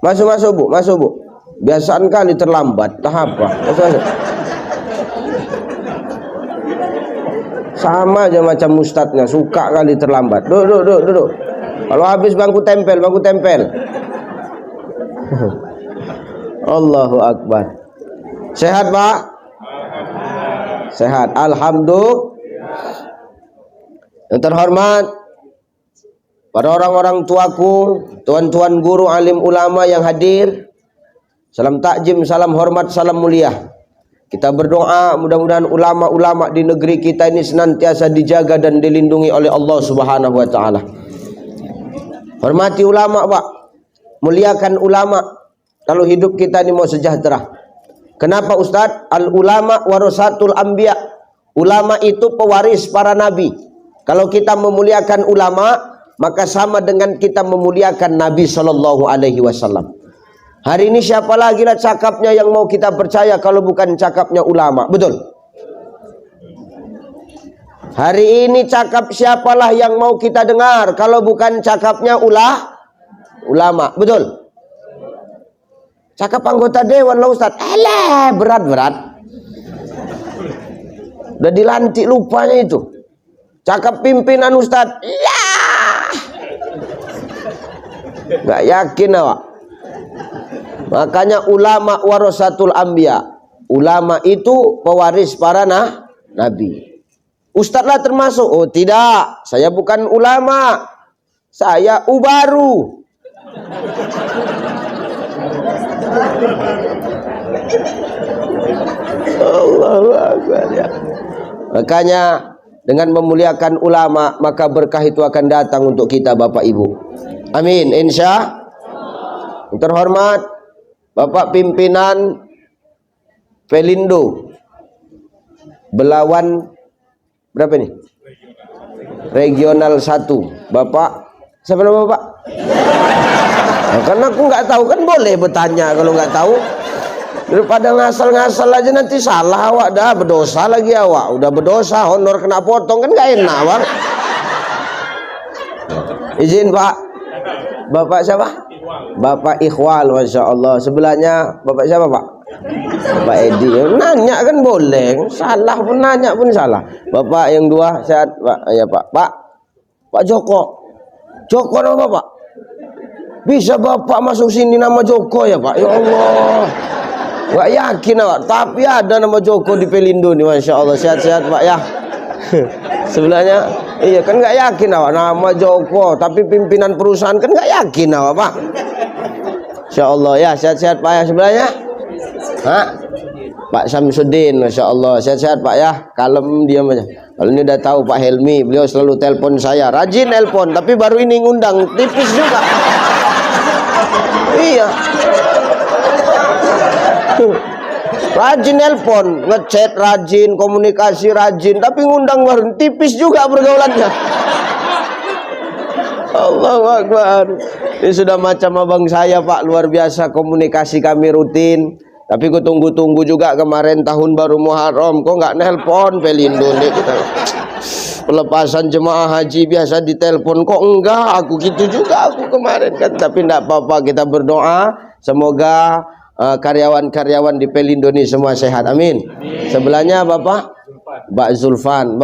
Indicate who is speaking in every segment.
Speaker 1: Masuk Bu, masuk Bu. Biasaan kali terlambat. Tahap apa? Masuk. Sama aja macam ustadznya, suka kali terlambat. Duduk. Kalau habis bangku tempel. Allahu Akbar. Sehat Pak? Sehat. Alhamdulillah. Yang terhormat para orang-orang tuaku, tuan-tuan guru, alim ulama yang hadir, salam takjim, salam hormat, salam mulia. Kita berdoa mudah-mudahan ulama-ulama di negeri kita ini senantiasa dijaga dan dilindungi oleh Allah Subhanahu wa taala. Hormati ulama, Pak. Muliakan ulama kalau hidup kita ini mau sejahtera. Kenapa Ustadz? Al ulama warasatul anbiya. Ulama itu pewaris para nabi. Kalau kita memuliakan ulama, maka sama dengan kita memuliakan Nabi Shallallahu Alaihi Wasallam. Hari ini siapa lagi lah cakapnya yang mau kita percaya kalau bukan cakapnya ulama, betul? Hari ini cakap siapalah yang mau kita dengar kalau bukan cakapnya ulama, betul? Cakap anggota dewan lah Ustaz, berat. Udah dilantik lupanya itu. Cakap pimpinan Ustaz, nggak yakin awak. Makanya ulama warasatul anbiya. Ulama itu pewaris para nabi. Ustaz lah termasuk. Oh tidak, saya bukan ulama. Saya ubaru. Allahu Akbar ya. Makanya dengan memuliakan ulama maka berkah itu akan datang untuk kita Bapak Ibu. Amin insya. Terhormat Bapak pimpinan Pelindo Belawan berapa nih? Regional 1. Bapak siapa nama Bapak? Nah, karena aku nggak tahu kan boleh bertanya kalau nggak tahu. Daripada ngasal-ngasal aja nanti salah awak dah, berdosa lagi awak. Udah berdosa, honor kena potong kan nggak enak Bang. Izin Pak. Bapak siapa? Bapak Ikhwal, Masya Allah. Sebelahnya Bapak siapa Pak? Pak Edi. Nanya kan boleh, salah pun nanya pun salah. Bapak yang dua sehat Pak? Ya Pak. Pak Joko. Joko nama Pak? Bisa Bapak masuk sini nama Joko ya Pak? Ya Allah. Gak yakin Pak, tapi ada nama Joko di Pelindo nih, Masya Allah. Sehat-sehat Pak ya. Sebelahnya, iya kan gak yakin Pak, nama Joko, tapi pimpinan perusahaan kan gak yakin Pak. Masya Allah ya, sehat-sehat Pak ya. Sebelahnya, Pak Samsudin, Masya Allah. Sehat-sehat Pak ya, kalem diam aja. Kalau ini udah tahu Pak Helmi, beliau selalu telepon saya, rajin telepon, tapi baru ini ngundang, tipis juga. Iya. Rajin nelpon, ngechat rajin, komunikasi rajin, tapi ngundang baru tipis juga pergaulannya. Allahu Akbar. Ini sudah macam abang saya Pak, luar biasa komunikasi kami rutin. Tapi ku tunggu-tunggu juga kemarin tahun baru Muharram, kok nggak nelpon Pelindo nih kita. Pelepasan jemaah haji biasa ditelepon, kok enggak? Aku gitu juga aku kemarin kan. Tapi enggak apa-apa, kita berdoa semoga karyawan-karyawan di Pelindo ini semua sehat. Amin. Sebelahnya Bapak Zulfan.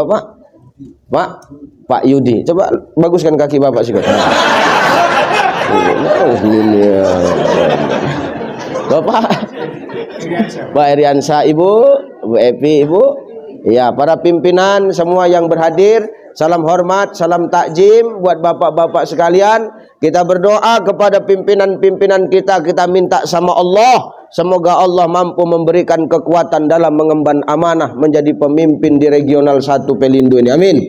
Speaker 1: Pak Yudi. Coba baguskan kaki Bapak sih. Bapak Pak Iriansa, Ibu Epi, Ibu. Ya, para pimpinan semua yang berhadir, salam hormat, salam takjim buat bapak-bapak sekalian. Kita berdoa kepada pimpinan-pimpinan kita, kita minta sama Allah, semoga Allah mampu memberikan kekuatan dalam mengemban amanah menjadi pemimpin di regional 1 Pelindo ini. Amin.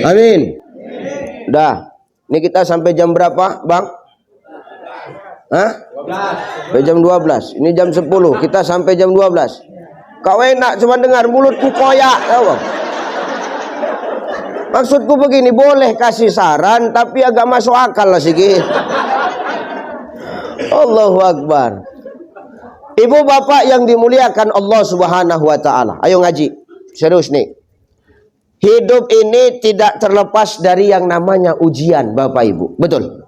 Speaker 1: Amin. Dah. Ini kita sampai jam berapa, Bang? Sampai jam 12. Ini jam 10. Kita sampai jam 12. Kau enak cuma dengar mulutku koyak, tahu? Maksudku begini, boleh kasih saran tapi agak masuk akal lah sedikit. Allahu Akbar. Ibu bapak yang dimuliakan Allah Subhanahu wa taala. Ayo ngaji. Serius nih. Hidup ini tidak terlepas dari yang namanya ujian, Bapak Ibu. Betul?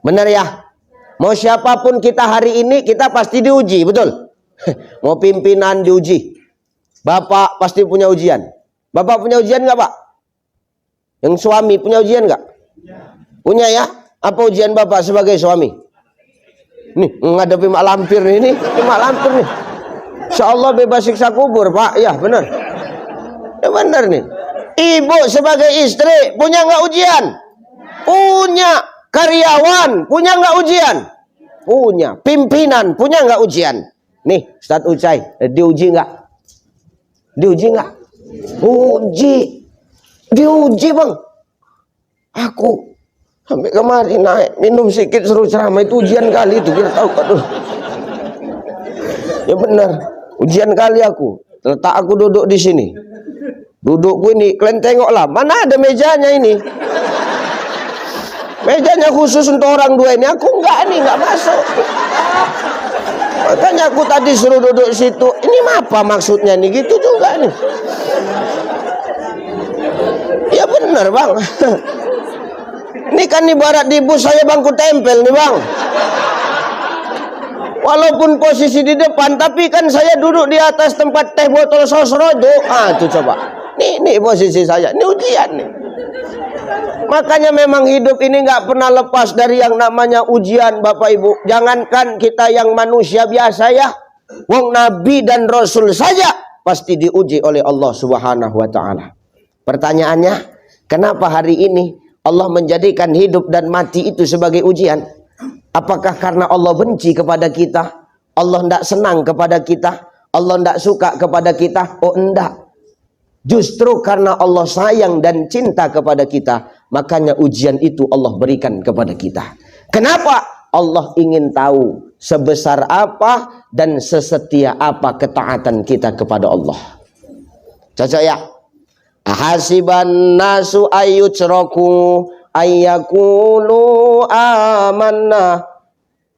Speaker 1: Benar ya? Mau siapapun kita hari ini, kita pasti diuji, betul? Mau pimpinan diuji. Bapak pasti punya ujian. Bapak punya ujian nggak, Pak? Yang suami punya ujian nggak? Punya ya? Apa ujian Bapak sebagai suami? Nih, menghadapi mak lampir ini mak lampir nih. Insya Allah bebas siksa kubur, Pak. Ya, benar. Ya, benar nih. Ibu sebagai istri punya nggak ujian? Punya. Karyawan punya nggak ujian? Punya. Pimpinan punya nggak ujian? Nih, Ustadz Ucai, diuji nggak? Diuji nggak? Uji. Diuji, Bang. Aku sampai kemarin naik minum sedikit seru ceramah itu ujian kali itu, biar tahu aduh. Ya benar, ujian kali aku. Letak aku duduk di sini. Dudukku ini, kalian tengoklah, mana ada mejanya ini? Mejanya khusus untuk orang dua ini, aku enggak nih, enggak masuk. Makanya aku tadi suruh duduk situ. Ini apa maksudnya nih? Gitu juga nih. Ya benar, Bang. Ini kan ibarat di bus saya bangku tempel nih, Bang. Walaupun posisi di depan, tapi kan saya duduk di atas tempat teh botol sosrojo. Ah, itu coba. Nih posisi saya. Ini ujian nih. Makanya memang hidup ini nggak pernah lepas dari yang namanya ujian, Bapak Ibu. Jangankan kita yang manusia biasa ya, wong Nabi dan Rasul saja pasti diuji oleh Allah Subhanahu wa Ta'ala. Pertanyaannya, kenapa hari ini Allah menjadikan hidup dan mati itu sebagai ujian? Apakah karena Allah benci kepada kita? Allah tidak senang kepada kita? Allah tidak suka kepada kita? Oh enggak. Justru karena Allah sayang dan cinta kepada kita, makanya ujian itu Allah berikan kepada kita. Kenapa? Allah ingin tahu sebesar apa dan sesetia apa ketaatan kita kepada Allah. Cocok ya? Ahasiban nasu ayyutraku ayyakulu amanna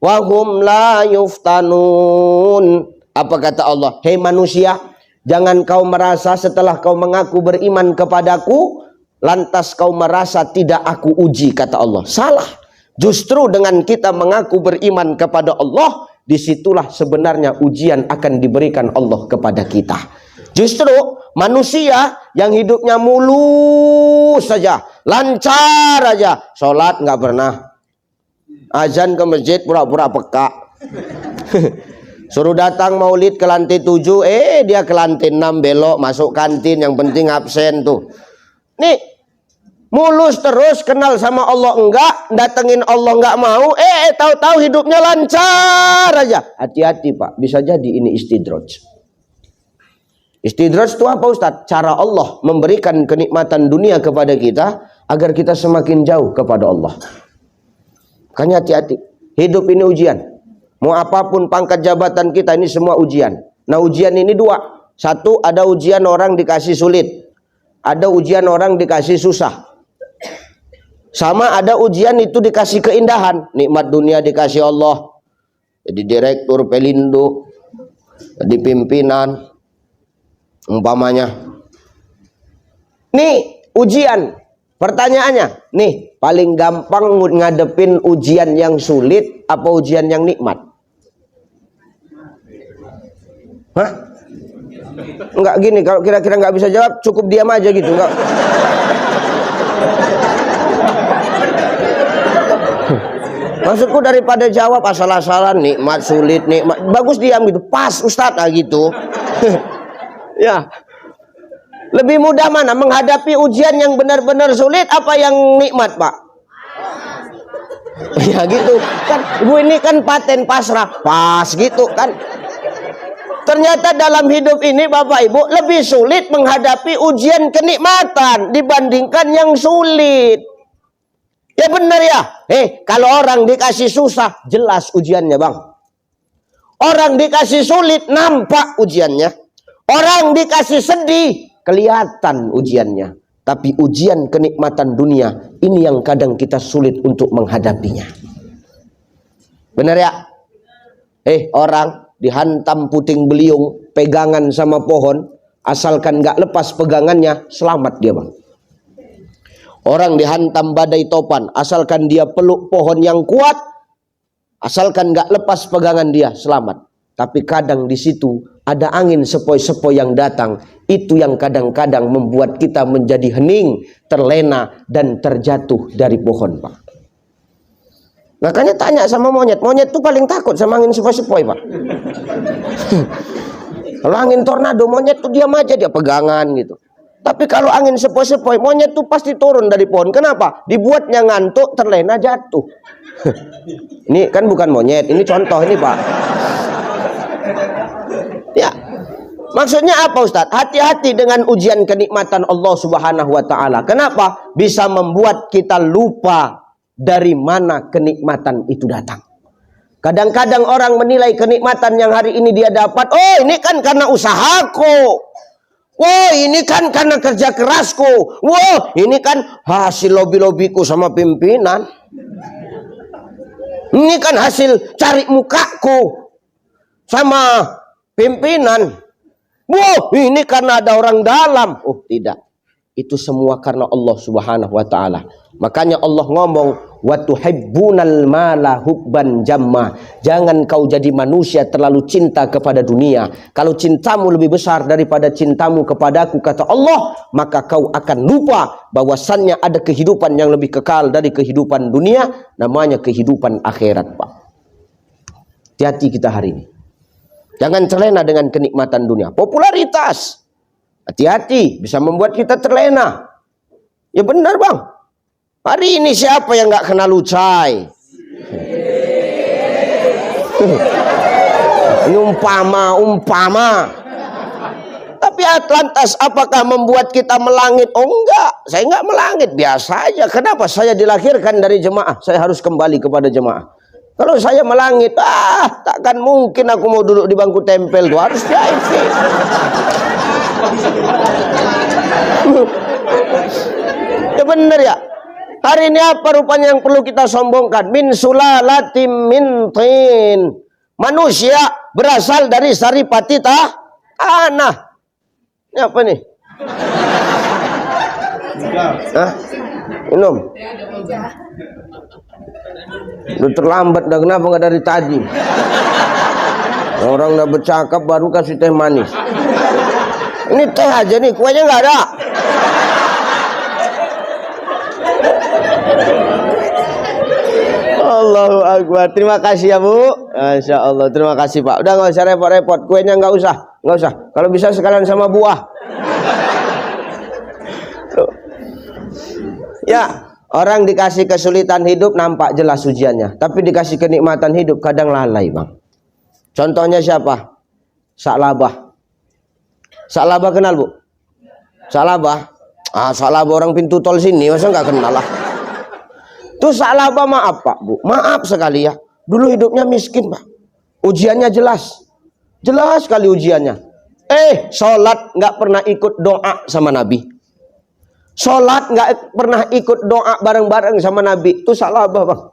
Speaker 1: wa hum la yuftanun. Apa kata Allah? Hei manusia, jangan kau merasa setelah kau mengaku beriman kepadaku, lantas kau merasa tidak aku uji, kata Allah. Salah. Justru dengan kita mengaku beriman kepada Allah, disitulah sebenarnya ujian akan diberikan Allah kepada kita. Justru manusia yang hidupnya mulus saja, lancar aja, sholat nggak pernah, azan ke masjid pura-pura peka. Suruh datang maulid ke lantai 7, dia ke lantai 6 belok masuk kantin, yang penting absen tuh. Nih, mulus terus, kenal sama Allah enggak, datengin Allah enggak mau, tahu-tahu hidupnya lancar aja. Hati-hati Pak, bisa jadi ini istidraj. Istidraj itu apa Ustaz? Cara Allah memberikan kenikmatan dunia kepada kita agar kita semakin jauh kepada Allah. Makanya hati-hati, hidup ini ujian. Mau apapun pangkat jabatan kita, ini semua ujian. Nah ujian ini dua. Satu, ada ujian orang dikasih sulit. Ada ujian orang dikasih susah. Sama ada ujian itu dikasih keindahan. Nikmat dunia dikasih Allah. Jadi direktur Pelindo, jadi pimpinan, umpamanya. Nih ujian. Pertanyaannya, nih paling gampang ngadepin ujian yang sulit apa ujian yang nikmat? Hah? Enggak gini, kalau kira-kira nggak bisa jawab, cukup diam aja gitu, enggak. Maksudku daripada jawab asal-asalan, nikmat, sulit, nikmat, bagus diam gitu, pas Ustadz gitu. Ya. Lebih mudah mana menghadapi ujian yang benar-benar sulit apa yang nikmat, Pak? Ya gitu kan, Ibu ini kan paten pasrah, pas gitu kan. Ternyata dalam hidup ini Bapak Ibu lebih sulit menghadapi ujian kenikmatan dibandingkan yang sulit. Ya benar ya. Kalau orang dikasih susah, jelas ujiannya, Bang. Orang dikasih sulit, nampak ujiannya. Orang dikasih sedih, kelihatan ujiannya. Tapi ujian kenikmatan dunia, ini yang kadang kita sulit untuk menghadapinya. Benar ya? Orang dihantam puting beliung, pegangan sama pohon, asalkan gak lepas pegangannya, selamat dia, Bang. Orang dihantam badai topan, asalkan dia peluk pohon yang kuat, Asalkan nggak lepas pegangan dia, selamat. Tapi kadang di situ ada angin sepoi-sepoi yang datang. Itu yang kadang-kadang membuat kita menjadi hening, terlena, dan terjatuh dari pohon, Pak. Makanya tanya sama monyet. Monyet tuh paling takut sama angin sepoi-sepoi, Pak. Kalau angin tornado, monyet tuh diam aja, dia pegangan gitu. Tapi kalau angin sepoi-sepoi, monyet tuh pasti turun dari pohon. Kenapa? Dibuatnya ngantuk, terlena, jatuh. Ini kan bukan monyet, ini contoh ini, Pak. Ya, maksudnya apa, Ustadz? Hati-hati dengan ujian kenikmatan Allah Subhanahu wa Ta'ala. Kenapa? Bisa membuat kita lupa dari mana kenikmatan itu datang. Kadang-kadang orang menilai kenikmatan yang hari ini dia dapat, oh ini kan karena usahaku, wah ini kan karena kerja kerasku, wah ini kan hasil lobby-lobbyku sama pimpinan, ini kan hasil cari mukaku sama pimpinan, wah ini karena ada orang dalam. Oh tidak, itu semua karena Allah Subhanahu wa Ta'ala. Makanya Allah ngomong, wa tuhibbunal mala hubban jamma. Jangan kau jadi manusia terlalu cinta kepada dunia. Kalau cintamu lebih besar daripada cintamu kepadaku, kata Allah, maka kau akan lupa bahwasannya ada kehidupan yang lebih kekal dari kehidupan dunia, namanya kehidupan akhirat, Pak. Hati-hati kita hari ini. Jangan terlena dengan kenikmatan dunia. Popularitas, hati-hati, bisa membuat kita terlena. Ya benar, Bang. Hari ini siapa yang nggak kenal Ucai? Ini umpama. Tapi lantas apakah membuat kita melangit? Oh enggak, saya nggak melangit, biasa aja. Kenapa? Saya dilahirkan dari jemaah, saya harus kembali kepada jemaah. Kalau saya melangit, takkan mungkin aku mau duduk di bangku tempel tuh, harus VIP. Ya bener ya. Hari ini apa rupanya yang perlu kita sombongkan? Min sulalatim min tin. Manusia berasal dari saripati tanah. Ini apa nih? Hah? Minum. Udah terlambat dah, kenapa nggak dari tadi? Orang udah bercakap baru kasih teh manis. Ini teh aja nih, kuenya nggak ada. Allahu Akbar. Terima kasih ya Bu. Masya Allah. Terima kasih Pak. Udah nggak usah repot-repot. Kuenya nggak usah. Kalau bisa sekalian sama buah. Ya, orang dikasih kesulitan hidup nampak jelas ujiannya. Tapi dikasih kenikmatan hidup kadang lalai, Bang. Contohnya siapa? Sa'labah. Sa'labah kenal Bu? Sa'labah? Sa'labah orang pintu tol sini. Masa nggak kenal lah. Itu Sa'labah, maaf Pak Bu, maaf sekali ya. Dulu hidupnya miskin Pak. Ujiannya jelas. Jelas sekali ujiannya. Sholat nggak pernah ikut doa sama Nabi. Sholat nggak pernah ikut doa bareng-bareng sama Nabi. Itu Sa'labah Bang.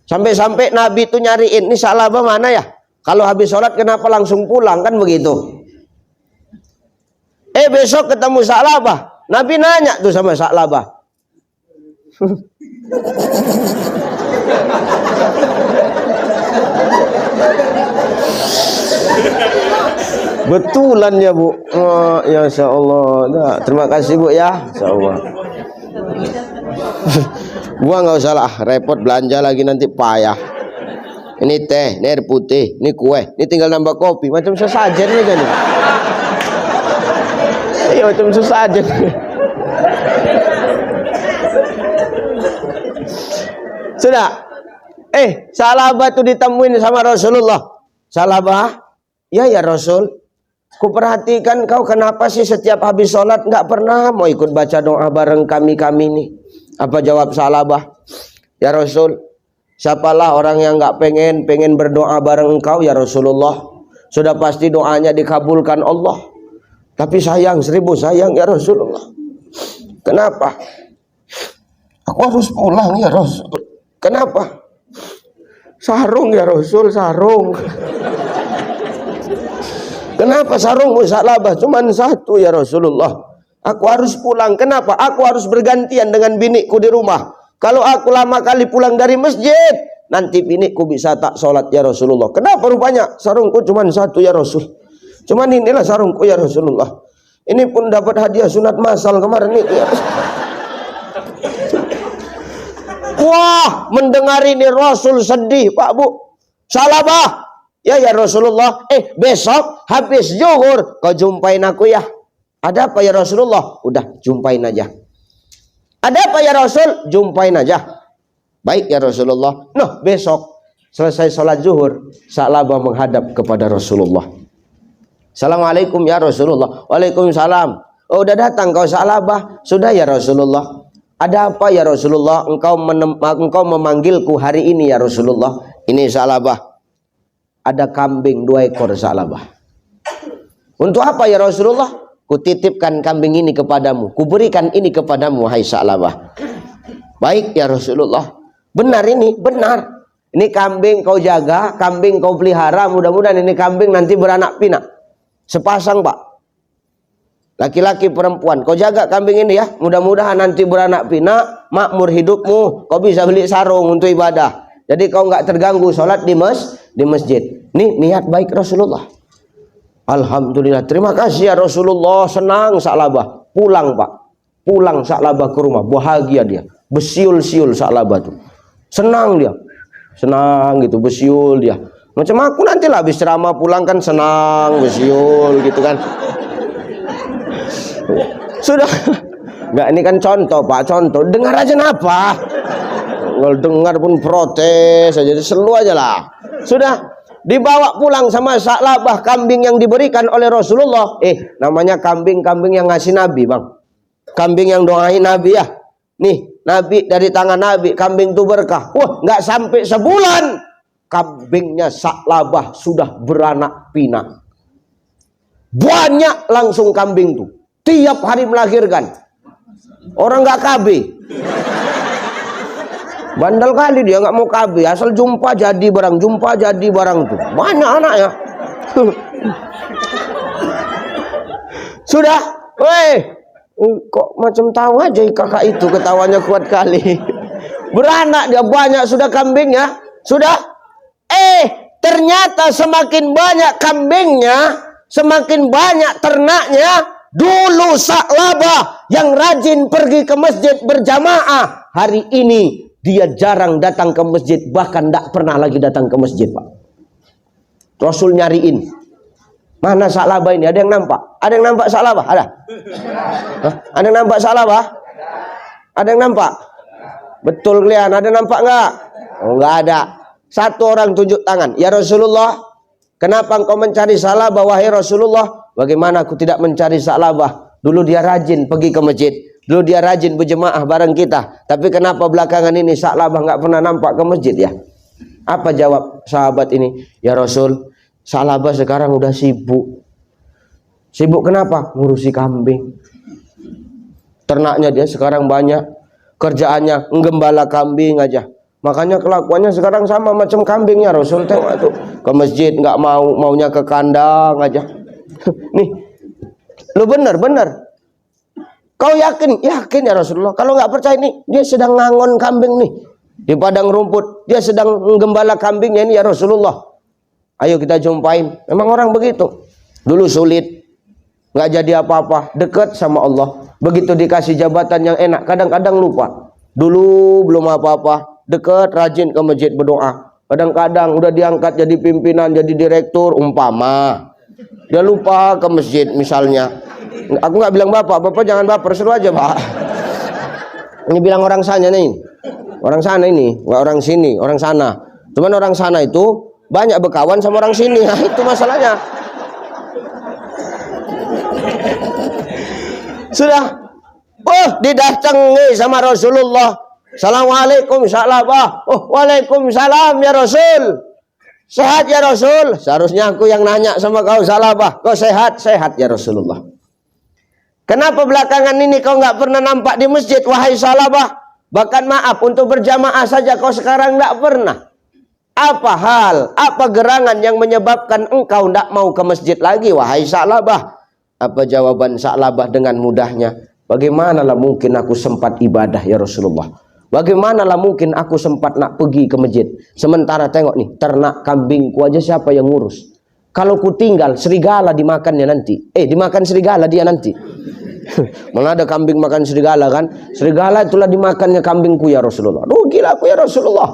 Speaker 1: Sampai-sampai Nabi itu nyariin, ini Sa'labah mana ya? Kalau habis sholat kenapa langsung pulang, kan begitu. Besok ketemu Sa'labah. Nabi nanya tuh sama Sa'labah. Betulan ya Bu. Ya Insya Allah. Nah, terima kasih Bu ya. Insya Allah. Gua nggak usah lah repot belanja lagi nanti payah. Ini teh, ini air putih, ini kue, ini tinggal nambah kopi. Macam sesajen nih kan. Iya macam sesajen. Sudah. Sa'labah itu ditemuin sama Rasulullah. Sa'labah, ya Rasul, kuperhatikan kau kenapa sih setiap habis sholat nggak pernah mau ikut baca doa bareng kami nih. Apa jawab Sa'labah? Ya Rasul, siapalah orang yang nggak pengen berdoa bareng engkau ya Rasulullah. Sudah pasti doanya dikabulkan Allah. Tapi sayang, 1000 sayang ya Rasulullah. Kenapa? Aku harus pulang ya Rasul. Kenapa? Sarung ya Rasul, sarung. Kenapa sarungmu Sa'labah? Cuman satu ya Rasulullah. Aku harus pulang. Kenapa? Aku harus bergantian dengan biniku di rumah. Kalau aku lama kali pulang dari masjid, nanti biniku bisa tak sholat ya Rasulullah. Kenapa rupanya? Sarungku cuma satu ya Rasul. Cuman inilah sarungku ya Rasulullah. Ini pun dapat hadiah sunat masal kemarin itu ya Rasul. Wah, mendengar ini Rasul sedih, Pak Bu. Salabah. Ya Rasulullah, besok habis zuhur kau jumpain aku ya. Ada apa ya Rasulullah? Udah, jumpain aja. Ada apa ya Rasul? Jumpain aja. Baik ya Rasulullah. Noh, besok selesai sholat zuhur, Sa'labah menghadap kepada Rasulullah. Assalamualaikum ya Rasulullah. Waalaikumsalam. Oh, udah datang kau Sa'labah? Sudah ya Rasulullah. Ada apa ya Rasulullah? Engkau memanggilku hari ini ya Rasulullah. Ini Sa'labah. Ada kambing 2 ekor Sa'labah. Untuk apa ya Rasulullah? Kutitipkan kambing ini kepadamu. Kuberikan ini kepadamu hai Sa'labah. Baik ya Rasulullah. Benar ini, benar. Ini kambing kau jaga, kambing kau pelihara. Mudah-mudahan ini kambing nanti beranak pinak. Sepasang Pak. Laki-laki perempuan, kau jaga kambing ini ya. Mudah-mudahan nanti beranak pinak, makmur hidupmu. Kau bisa beli sarung untuk ibadah. Jadi kau nggak terganggu sholat di masjid. Nih niat baik Rasulullah. Alhamdulillah, terima kasih ya Rasulullah. Senang Sa'labah. Pulang Pak. Pulang Sa'labah ke rumah. Bahagia dia. Besiul-siul Sa'labah tuh. Senang dia. Senang gitu, besiul dia. Macam aku nantilah habis ceramah pulang kan senang, besiul gitu kan. Sudah. Enggak, ini kan contoh Pak, contoh. Dengar aja napa? Kalau dengar pun protes aja, selu aja lah. Sudah dibawa pulang sama Sa'labah kambing yang diberikan oleh Rasulullah. Namanya kambing-kambing yang ngasih Nabi, Bang. Kambing yang doain Nabi ya. Nih, Nabi dari tangan Nabi, kambing itu berkah. Wah, nggak sampai sebulan kambingnya Sa'labah sudah beranak pinak. Banyak langsung kambing tuh. Tiap hari melahirkan. Orang nggak KB. Bandel kali dia, nggak mau KB. Asal jumpa jadi barang, jumpa jadi barang tuh. Banyak anaknya. Sudah, kok macam tahu aja kakak itu, ketawanya kuat kali. Beranak dia banyak sudah kambingnya. Sudah. Ternyata semakin banyak kambingnya, semakin banyak ternaknya. Dulu Sa'labah yang rajin pergi ke masjid berjamaah, hari ini dia jarang datang ke masjid, bahkan tidak pernah lagi datang ke masjid, Pak. Rasul nyariin. Mana Sa'labah ini? Ada yang nampak? Ada yang nampak Sa'labah? Ada? Hah? Ada yang nampak Sa'labah? Ada yang nampak? Betul kalian, ada nampak enggak? Oh, enggak ada. Satu orang tunjuk tangan. Ya Rasulullah, kenapa engkau mencari Sa'labah wahai Rasulullah? Bagaimana aku tidak mencari Sa'labah? Dulu dia rajin pergi ke masjid. Dulu dia rajin berjemaah bareng kita. Tapi kenapa belakangan ini Sa'labah nggak pernah nampak ke masjid ya? Apa jawab sahabat ini? Ya Rasul, Sa'labah sekarang udah sibuk. Sibuk kenapa? Ngurusi kambing. Ternaknya dia sekarang banyak. Kerjaannya menggembala kambing aja. Makanya kelakuannya sekarang sama macam kambingnya. Rasul tengok tuh. Ke masjid nggak mau, maunya ke kandang aja. Nih, lu bener. Kau yakin ya Rasulullah. Kalau nggak percaya nih, dia sedang ngangon kambing nih di padang rumput. Dia sedang menggembala kambingnya ini ya Rasulullah. Ayo kita jumpain. Memang orang begitu. Dulu sulit, nggak jadi apa-apa, dekat sama Allah. Begitu dikasih jabatan yang enak, kadang-kadang lupa. Dulu belum apa-apa, dekat, rajin ke masjid berdoa. Kadang-kadang udah diangkat jadi pimpinan, jadi direktur, umpama. Dia lupa ke masjid misalnya. Aku nggak bilang bapak jangan baper, seru aja Pak. Ini bilang orang sana nih. Orang sana ini, nggak orang sini, orang sana. Cuman orang sana itu banyak berkawan sama orang sini. Nah, itu masalahnya. Sudah. Oh, didatangi sama Rasulullah. Assalamualaikum Sa'labah. Oh, waalaikumsalam ya Rasul. Sehat ya Rasul. Seharusnya aku yang nanya sama kau Sa'labah. Kau sehat? Sehat ya Rasulullah. Kenapa belakangan ini kau nggak pernah nampak di masjid wahai Sa'labah? Bahkan maaf, untuk berjamaah saja kau sekarang nggak pernah. Apa hal, apa gerangan yang menyebabkan engkau tidak mau ke masjid lagi wahai Sa'labah? Apa jawaban Sa'labah dengan mudahnya? Bagaimanalah mungkin aku sempat ibadah ya Rasulullah? Bagaimanalah mungkin aku sempat nak pergi ke masjid, sementara tengok nih, ternak kambingku aja siapa yang ngurus? Kalau ku tinggal, serigala dimakannya nanti. Dimakan serigala dia nanti. Mana ada kambing makan serigala kan? Serigala itulah dimakannya kambingku ya Rasulullah. Rugilah aku ya Rasulullah.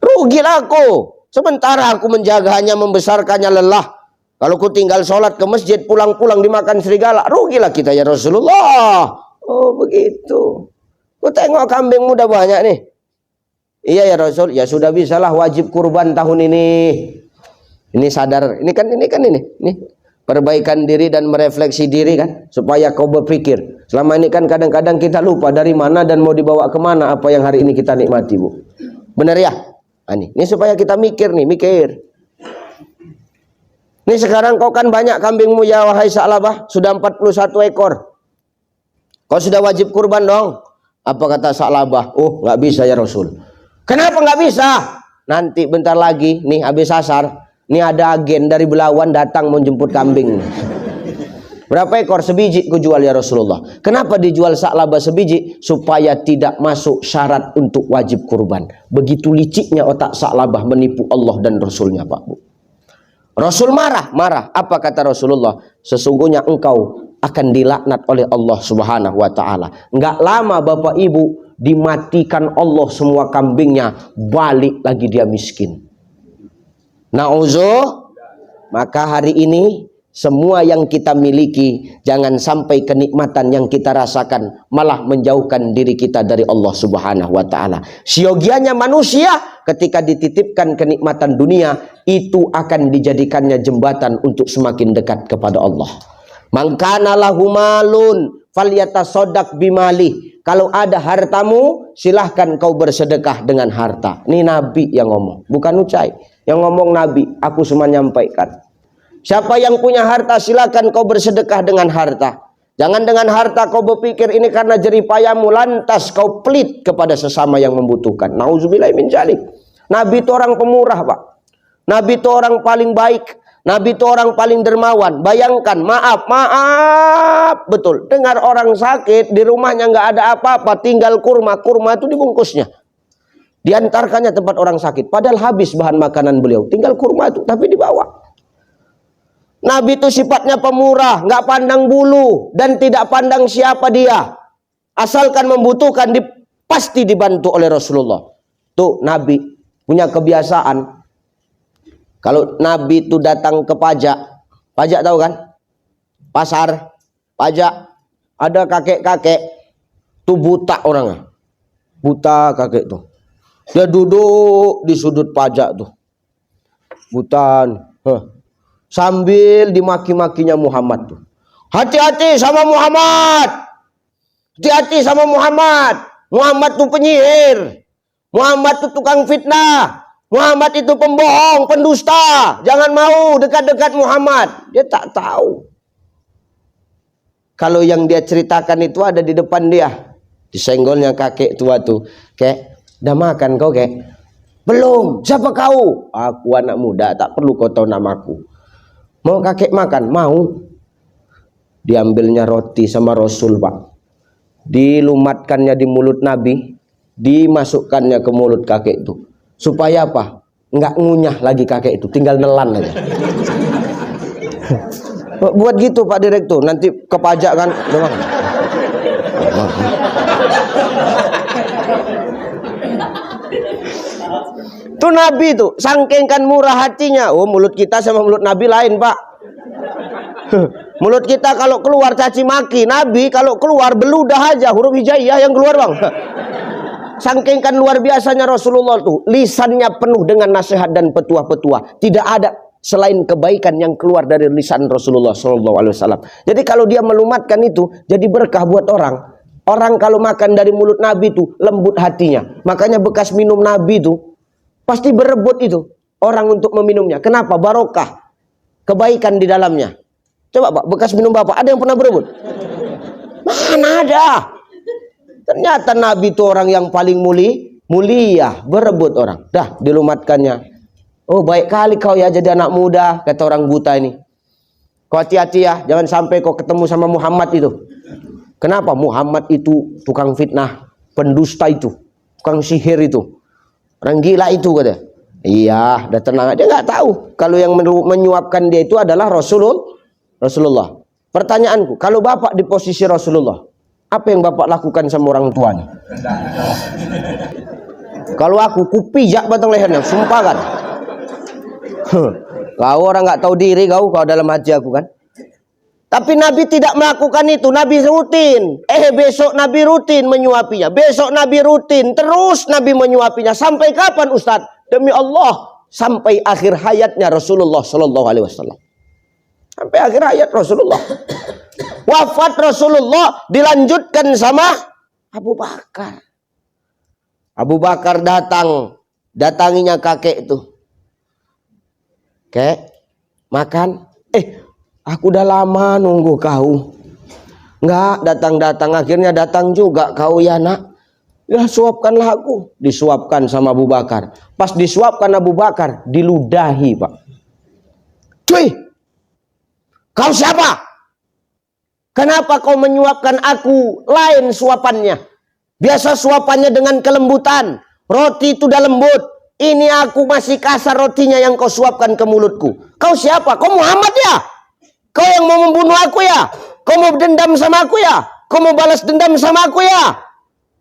Speaker 1: Rugilah aku. Sementara aku menjaganya, membesarkannya lelah. Kalau ku tinggal sholat ke masjid, pulang-pulang dimakan serigala. Rugilah kita ya Rasulullah. Oh begitu. Ku tengok kambing muda banyak nih. Iya ya Rasul. Ya sudah bisalah wajib kurban tahun ini. Ini sadar. Ini kan. Nih. Perbaikan diri dan merefleksi diri kan. Supaya kau berpikir. Selama ini kan kadang-kadang kita lupa dari mana dan mau dibawa kemana apa yang hari ini kita nikmati, Bu. Benar ya? Ini supaya kita mikir. Ini sekarang kau kan banyak kambingmu ya wahai Sa'labah. Sudah 41 ekor. Kau sudah wajib kurban dong. Apa kata Sa'labah? Oh nggak bisa ya Rasul. Kenapa nggak bisa? Nanti bentar lagi nih habis asar. Nih ada agen dari Belawan datang mau jemput kambing. Berapa ekor? Sebiji ku jual ya Rasulullah. Kenapa dijual Sa'labah sebiji? Supaya tidak masuk syarat untuk wajib kurban. Begitu liciknya otak Sa'labah menipu Allah dan Rasulnya, Pak Bu. Rasul marah. Apa kata Rasulullah? Sesungguhnya engkau akan dilaknat oleh Allah Subhanahu wa taala. Enggak lama Bapak Ibu dimatikan Allah semua kambingnya, balik lagi dia miskin. Nauzuh. Maka hari ini semua yang kita miliki jangan sampai kenikmatan yang kita rasakan malah menjauhkan diri kita dari Allah Subhanahu wa taala. Siogianya manusia ketika dititipkan kenikmatan dunia itu akan dijadikannya jembatan untuk semakin dekat kepada Allah. Mangkana lahu malun falyatasaddaq bimali. Kalau ada hartamu, silahkan kau bersedekah dengan harta. Ini Nabi yang ngomong, bukan Ucai. Yang ngomong Nabi, aku cuma nyampaikan. Siapa yang punya harta, silakan kau bersedekah dengan harta. Jangan dengan harta kau berpikir ini karena jeripayamu lantas kau pelit kepada sesama yang membutuhkan. Nauzubillahi min dzalik. Nabi itu orang pemurah, Pak. Nabi itu orang paling baik. Nabi itu orang paling dermawan. Bayangkan, maaf betul. Dengar orang sakit di rumahnya nggak ada apa-apa, tinggal kurma itu dibungkusnya. Diantarkannya tempat orang sakit. Padahal habis bahan makanan beliau, tinggal kurma itu, tapi dibawa. Nabi itu sifatnya pemurah, nggak pandang bulu dan tidak pandang siapa dia. Asalkan membutuhkan, pasti dibantu oleh Rasulullah. Tuh Nabi punya kebiasaan. Kalau Nabi itu datang ke pajak tahu kan? Pasar, pajak, ada kakek-kakek, tuh buta orangnya. Buta kakek tuh. Dia duduk di sudut pajak tuh. Butan. Sambil dimaki-makinya Muhammad tuh. Hati-hati sama Muhammad. Hati-hati sama Muhammad. Muhammad tuh penyihir. Muhammad tuh tukang fitnah. Muhammad itu pembohong, pendusta. Jangan mau dekat-dekat Muhammad. Dia tak tahu. Kalau yang dia ceritakan itu ada di depan dia. Disenggolnya kakek tua tuh. Kek, udah makan kau kek? Belum. Siapa kau? Aku anak muda, tak perlu kau tahu namaku. Mau kakek makan? Mau. Diambilnya roti sama Rasul, Pak. Dilumatkannya di mulut Nabi. Dimasukkannya ke mulut kakek itu. Supaya apa? Nggak ngunyah lagi kakek itu. Tinggal nelan aja. Buat gitu Pak Direktur. Nanti ke pajak kan. Tuh Nabi tuh, saking kan murah hatinya. Oh, mulut kita sama mulut Nabi lain, Pak. Mulut kita kalau keluar caci maki, Nabi kalau keluar beludah aja, huruf hijaiyah yang keluar, Bang. Saking kan luar biasanya Rasulullah tuh, lisannya penuh dengan nasihat dan petua-petua. Tidak ada selain kebaikan yang keluar dari lisan Rasulullah SAW. Jadi kalau dia melumatkan itu, jadi berkah buat orang. Orang kalau makan dari mulut Nabi tuh lembut hatinya. Makanya bekas minum Nabi tuh pasti berebut itu orang untuk meminumnya. Kenapa? Barokah, kebaikan di dalamnya. Coba Pak, bekas minum Bapak ada yang pernah berebut? Mana ada? Ternyata Nabi itu orang yang paling mulia, berebut orang. Dah dilumatkannya. Oh baik kali kau ya jadi anak muda, kata orang buta ini. Kau hati-hati ya, jangan sampai kau ketemu sama Muhammad itu. Kenapa? Muhammad itu tukang fitnah. pendusta itu, tukang sihir itu, orang gila itu kata. Iya, udah tenang. Dia nggak tahu kalau yang menyuapkan dia itu adalah Rasulullah. Pertanyaanku, kalau bapak di posisi Rasulullah, apa yang bapak lakukan sama orang tuanya? Kalau aku kupijak batang lehernya, sumpah kan. Kau orang nggak tahu diri kau dalam hati aku kan. Tapi Nabi tidak melakukan itu. Nabi rutin. Besok Nabi rutin menyuapinya. Besok Nabi rutin. Terus Nabi menyuapinya. Sampai kapan Ustadz? Demi Allah, sampai akhir hayatnya Rasulullah Sallallahu Alaihi Wasallam. Sampai akhir hayat Rasulullah. Wafat Rasulullah dilanjutkan sama Abu Bakar. Abu Bakar datanginya kakek itu. Kek, makan. Aku udah lama nunggu kau. Enggak datang-datang, akhirnya datang juga kau ya nak. Ya suapkanlah aku. Disuapkan sama Abu Bakar. Pas disuapkan Abu Bakar, diludahi pak. Cuy, kau siapa? Kenapa kau menyuapkan aku? Lain suapannya. Biasa suapannya dengan kelembutan. Roti itu udah lembut. Ini aku masih kasar rotinya yang kau suapkan ke mulutku. Kau siapa? Kau Muhammad ya? Kau yang mau membunuh aku ya? Kau mau dendam sama aku ya? Kau mau balas dendam sama aku ya?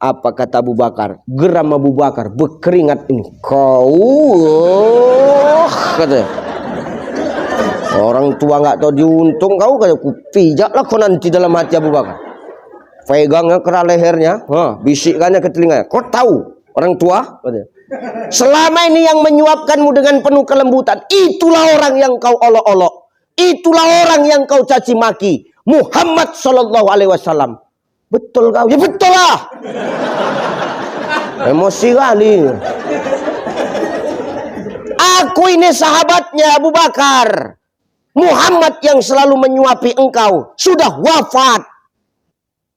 Speaker 1: Apa kata Abu Bakar? Geram Abu Bakar, berkeringat ini. Katanya. Orang tua nggak tahu diuntung kau kayak pijaklah kau nanti dalam hati Abu Bakar. Pegangnya kera lehernya, bisikkannya ke telinganya. Kau tahu orang tua? Katanya. Selama ini yang menyuapkanmu dengan penuh kelembutan, itulah orang yang kau olok-olok. Itulah orang yang kau caci maki. Muhammad Sallallahu Alaihi Wasallam. Betul kau? Ya betul lah. Emosi kali. Aku ini sahabatnya Abu Bakar. Muhammad yang selalu menyuapi engkau sudah wafat.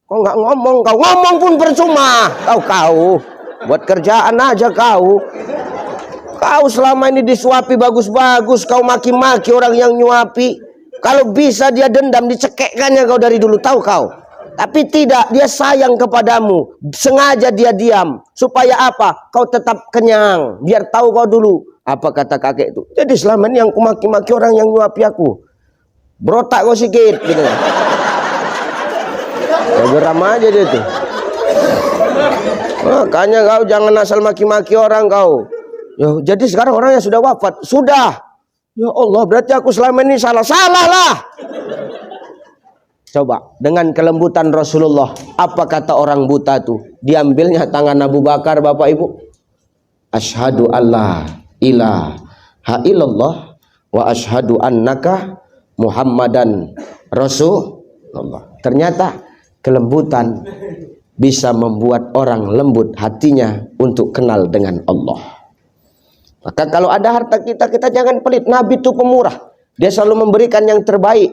Speaker 1: Kau nggak ngomong, kau ngomong pun percuma. Kau buat kerjaan aja kau. Kau selama ini disuapi bagus-bagus, kau maki-maki orang yang nyuapi. Kalau bisa dia dendam, dicekekkannya kau dari dulu, tahu kau. Tapi tidak, dia sayang kepadamu. Sengaja dia diam. Supaya apa? Kau tetap kenyang. Biar tahu kau dulu. Apa kata kakek itu? Jadi selama ini yang kumaki-maki orang yang nyuapi aku. Berotak kau sikit. Gitu. Ya geram aja dia tuh. Makanya kau jangan asal maki-maki orang kau. Jadi sekarang orangnya sudah wafat. Sudah. Ya Allah, berarti aku selama ini salah. Salah lah. Coba dengan kelembutan Rasulullah, apa kata orang buta tuh? Diambilnya tangan Abu Bakar, Bapak Ibu. Asyhadu alla ilaha illallah wa asyhadu annaka Muhammadan Rasulullah. Ternyata kelembutan bisa membuat orang lembut hatinya untuk kenal dengan Allah. Maka kalau ada harta kita jangan pelit. Nabi itu pemurah. Dia selalu memberikan yang terbaik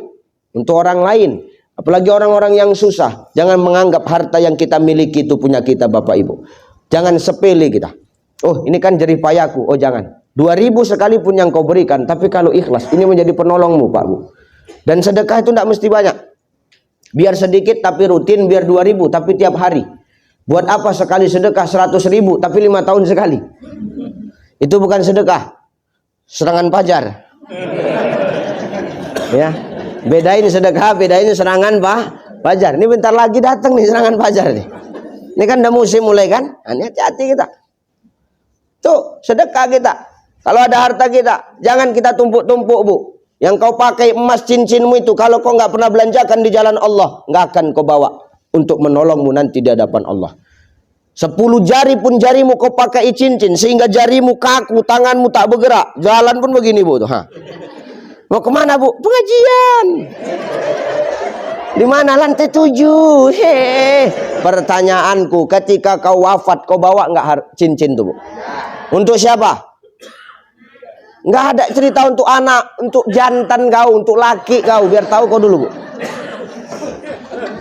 Speaker 1: untuk orang lain. Apalagi orang-orang yang susah. Jangan menganggap harta yang kita miliki itu punya kita Bapak Ibu. Jangan sepele kita. Oh ini kan jerih payahku. Oh jangan. 2000 sekalipun yang kau berikan. Tapi kalau ikhlas ini menjadi penolongmu Pak Bu. Dan sedekah itu tidak mesti banyak. Biar sedikit tapi rutin. Biar 2000 tapi tiap hari. Buat apa sekali sedekah 100.000 tapi 5 tahun sekali. Itu bukan sedekah. Serangan pajar. Ya. Bedain sedekah, bedain serangan pajar. Ini bentar lagi datang nih serangan pajar nih. Ini kan udah musim mulai kan? Ini hati-hati kita. Tuh, sedekah kita. Kalau ada harta kita, jangan kita tumpuk-tumpuk, Bu. Yang kau pakai emas cincinmu itu, kalau kau nggak pernah belanjakan di jalan Allah, nggak akan kau bawa untuk menolongmu nanti di hadapan Allah. 10 jari pun jarimu kau pakai cincin sehingga jarimu kaku, tanganmu tak bergerak. Jalan pun begini, Bu. Tuh, mau kemana Bu? Pengajian. Di mana? Lantai 7. Pertanyaanku, ketika kau wafat, kau bawa nggak cincin tuh Bu? Untuk siapa? Nggak ada cerita untuk anak, untuk jantan kau, untuk laki kau, biar tahu kau dulu Bu.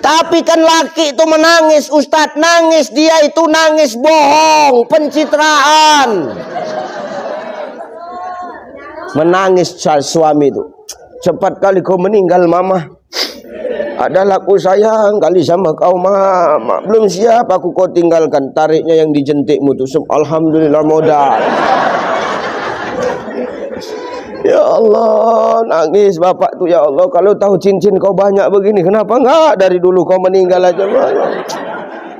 Speaker 1: Tapi kan laki itu menangis, Ustadz, nangis dia itu nangis bohong, pencitraan. Menangis suami itu. Cepat kali kau meninggal mama. Adalah aku sayang kali sama kau mak. Belum siap aku kau tinggalkan. Tariknya yang dijentikmu tuh. Alhamdulillah modal. Ya Allah, nangis bapak tuh, ya Allah, kalau tahu cincin kau banyak begini, kenapa enggak dari dulu kau meninggal aja.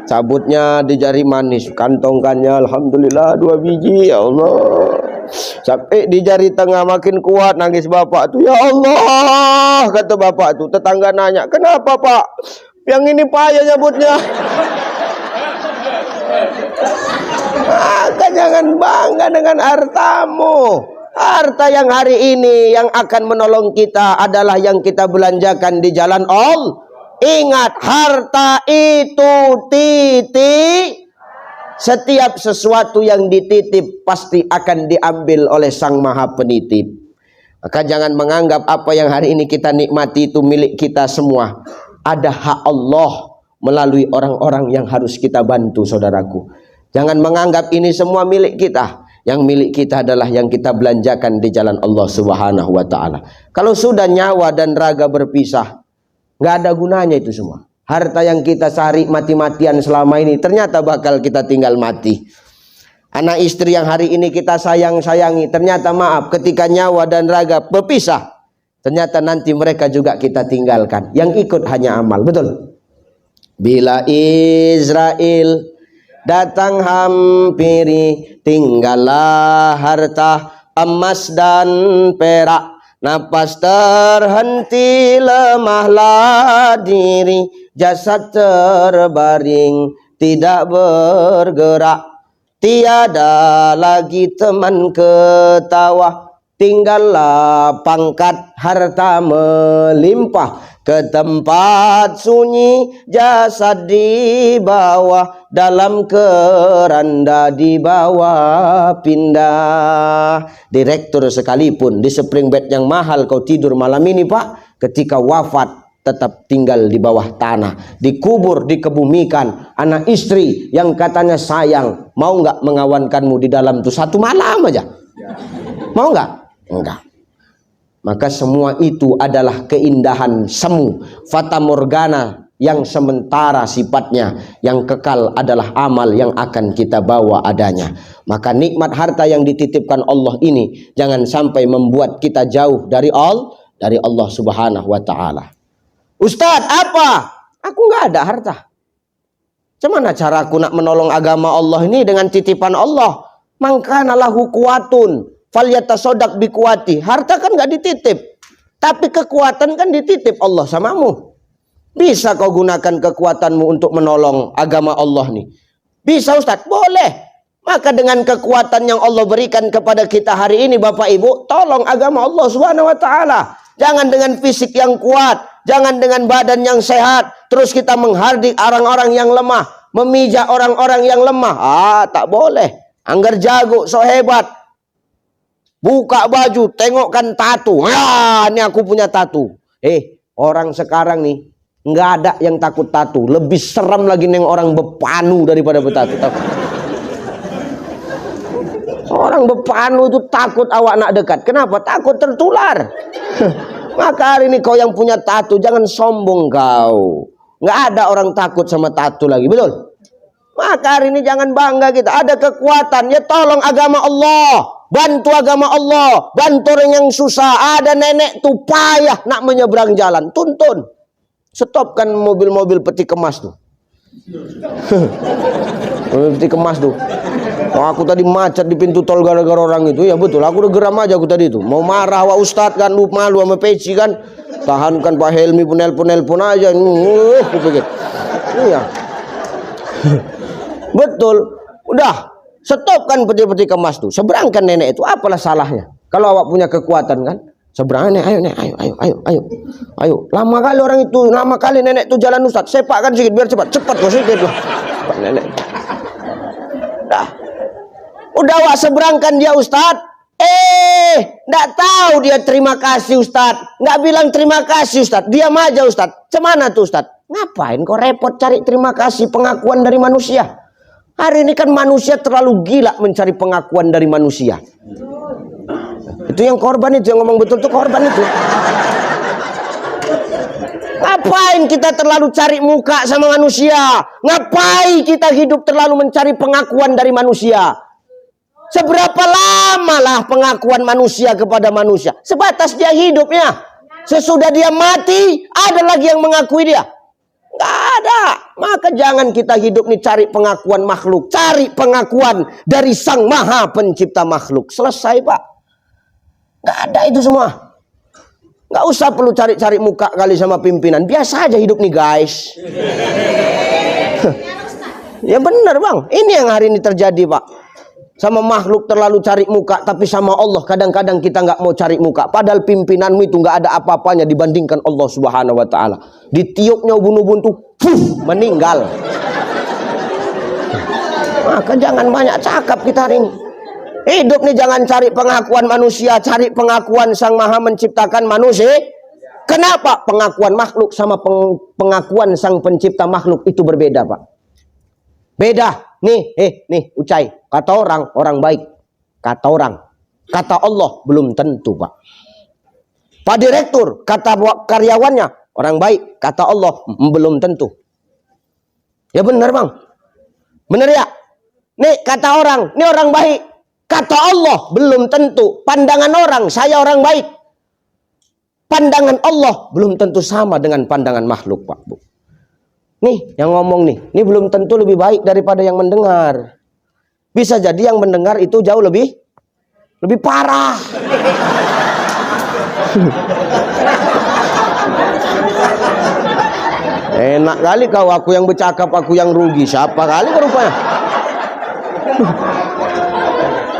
Speaker 1: Cabutnya di jari manis, kantongkannya alhamdulillah 2 biji, ya Allah. Sampai di jari tengah makin kuat, nangis bapak tuh, ya Allah, kata bapak tuh. Tetangga nanya, kenapa pak? Yang ini payah nyabutnya. Maka jangan bangga dengan hartamu. Harta yang hari ini yang akan menolong kita adalah yang kita belanjakan di jalan Allah. Ingat, harta itu titip. Setiap sesuatu yang dititip pasti akan diambil oleh Sang Maha Penitip. Maka jangan menganggap apa yang hari ini kita nikmati itu milik kita semua. Ada hak Allah melalui orang-orang yang harus kita bantu, saudaraku. Jangan menganggap ini semua milik kita. Yang milik kita adalah yang kita belanjakan di jalan Allah Subhanahu wa ta'ala. Kalau sudah nyawa dan raga berpisah, nggak ada gunanya itu semua. Harta yang kita cari mati-matian selama ini ternyata bakal kita tinggal mati. Anak istri yang hari ini kita sayang-sayangi, ternyata maaf ketika nyawa dan raga berpisah, ternyata nanti mereka juga kita tinggalkan. Yang ikut hanya amal, betul? Bila Israel datang hampiri, tinggallah harta emas dan perak. Napas terhenti, lemahlah diri, jasad terbaring, tidak bergerak. Tiada lagi teman ketawa, tinggallah pangkat, harta melimpah. Ke tempat sunyi, jasad di bawah, dalam keranda di bawah pindah. Direktur sekalipun di spring bed yang mahal kau tidur malam ini pak, ketika wafat tetap tinggal di bawah tanah, dikubur, dikebumikan. Anak istri yang katanya sayang, mau nggak mengawankanmu di dalam tuh 1 malam aja? Mau nggak? Enggak. Maka semua itu adalah keindahan semu, fata morgana yang sementara sifatnya, yang kekal adalah amal yang akan kita bawa adanya. Maka nikmat harta yang dititipkan Allah ini jangan sampai membuat kita jauh dari Allah Subhanahu wa ta'ala. Ustadz, apa? Aku nggak ada harta. Gimana cara aku nak menolong agama Allah ini dengan titipan Allah? Mangkana lahu kuwatun falyatasodak bikuati. Harta kan nggak dititip, tapi kekuatan kan dititip Allah samamu. Bisa kau gunakan kekuatanmu untuk menolong agama Allah nih? Bisa Ustadz? Boleh. Maka dengan kekuatan yang Allah berikan kepada kita hari ini Bapak Ibu, tolong agama Allah Subhanahu wa ta'ala. Jangan dengan fisik yang kuat, jangan dengan badan yang sehat, terus kita menghardik orang-orang yang lemah, memijak orang-orang yang lemah. Tak boleh. Anggar jago, so hebat, buka baju, tengokkan tato. Ini aku punya tato. Orang sekarang nih nggak ada yang takut tato. Lebih serem lagi neng orang bepanu daripada bertato. Orang bepanu itu takut awak nak dekat. Kenapa? Takut tertular. Maka hari ini kau yang punya tato jangan sombong kau. Nggak ada orang takut sama tato lagi, betul? Maka hari ini jangan bangga kita. Ada kekuatan, ya tolong agama Allah. Bantu agama Allah, bantu orang yang susah. Ada nenek tuh payah nak menyeberang jalan, tuntun. Stopkan mobil-mobil peti kemas tuh. Mobil peti kemas tuh. Oh, aku tadi macet di pintu tol gara-gara orang itu. Ya betul, aku udah geram aja aku tadi itu. Mau marah wak Ustadz kan, lu malu sama peci kan. Tahankan Pak Helmi pun nelpon aja. Aku pikir. Iya. Betul. Udah. Stopkan peti-peti kemas tuh. Seberangkan nenek itu. Apalah salahnya? Kalau awak punya kekuatan kan. Seberangkan nenek. Ayo. Lama kali orang itu. Lama kali nenek itu jalan Ustadz. Sepakkan sedikit biar cepat. Cepat kok sedikit. Cepat nenek. Udah awak seberangkan dia Ustadz. Nggak tahu dia terima kasih Ustadz. Nggak bilang terima kasih Ustadz. Diam aja Ustadz. Cemana tuh Ustadz? Ngapain kok repot cari terima kasih, pengakuan dari manusia? Hari ini kan manusia terlalu gila mencari pengakuan dari manusia. Itu yang korban itu, yang ngomong betul tuh korban itu. Ngapain kita terlalu cari muka sama manusia? Ngapain kita hidup terlalu mencari pengakuan dari manusia? Seberapa lamalah pengakuan manusia kepada manusia? Sebatas dia hidupnya. Sesudah dia mati, ada lagi yang mengakui dia? Nggak ada. Maka jangan kita hidup nih cari pengakuan makhluk. Cari pengakuan dari Sang Maha Pencipta makhluk. Selesai, Pak. Nggak ada itu semua. Nggak usah perlu cari-cari muka kali sama pimpinan. Biasa aja hidup nih, guys. Ya benar, Bang. Ini yang hari ini terjadi, Pak. Sama makhluk terlalu cari muka, tapi sama Allah kadang-kadang kita nggak mau cari muka. Padahal pimpinanmu itu nggak ada apa-apanya dibandingkan Allah Subhanahu Wa Taala. Ditiupnya ubun-ubun tuh, meninggal. Maka jangan banyak cakap kita hari ini. Hidup nih jangan cari pengakuan manusia, cari pengakuan Sang Maha Menciptakan manusia. Kenapa pengakuan makhluk sama pengakuan Sang Pencipta makhluk itu berbeda, Pak? Beda. Nih, Ucai, kata orang baik. Kata orang. Kata Allah belum tentu, Pak. Pak Direktur, kata karyawannya orang baik. Kata Allah belum tentu. Ya benar, Bang. Benar ya? Nih kata orang, ini orang baik. Kata Allah belum tentu. Pandangan orang, saya orang baik. Pandangan Allah belum tentu sama dengan pandangan makhluk, Pak, Bu. Nih yang ngomong nih, ini belum tentu lebih baik daripada yang mendengar. Bisa jadi yang mendengar itu jauh lebih parah. Enak kali kau, aku yang bercakap, aku yang rugi. Siapa kali rupanya?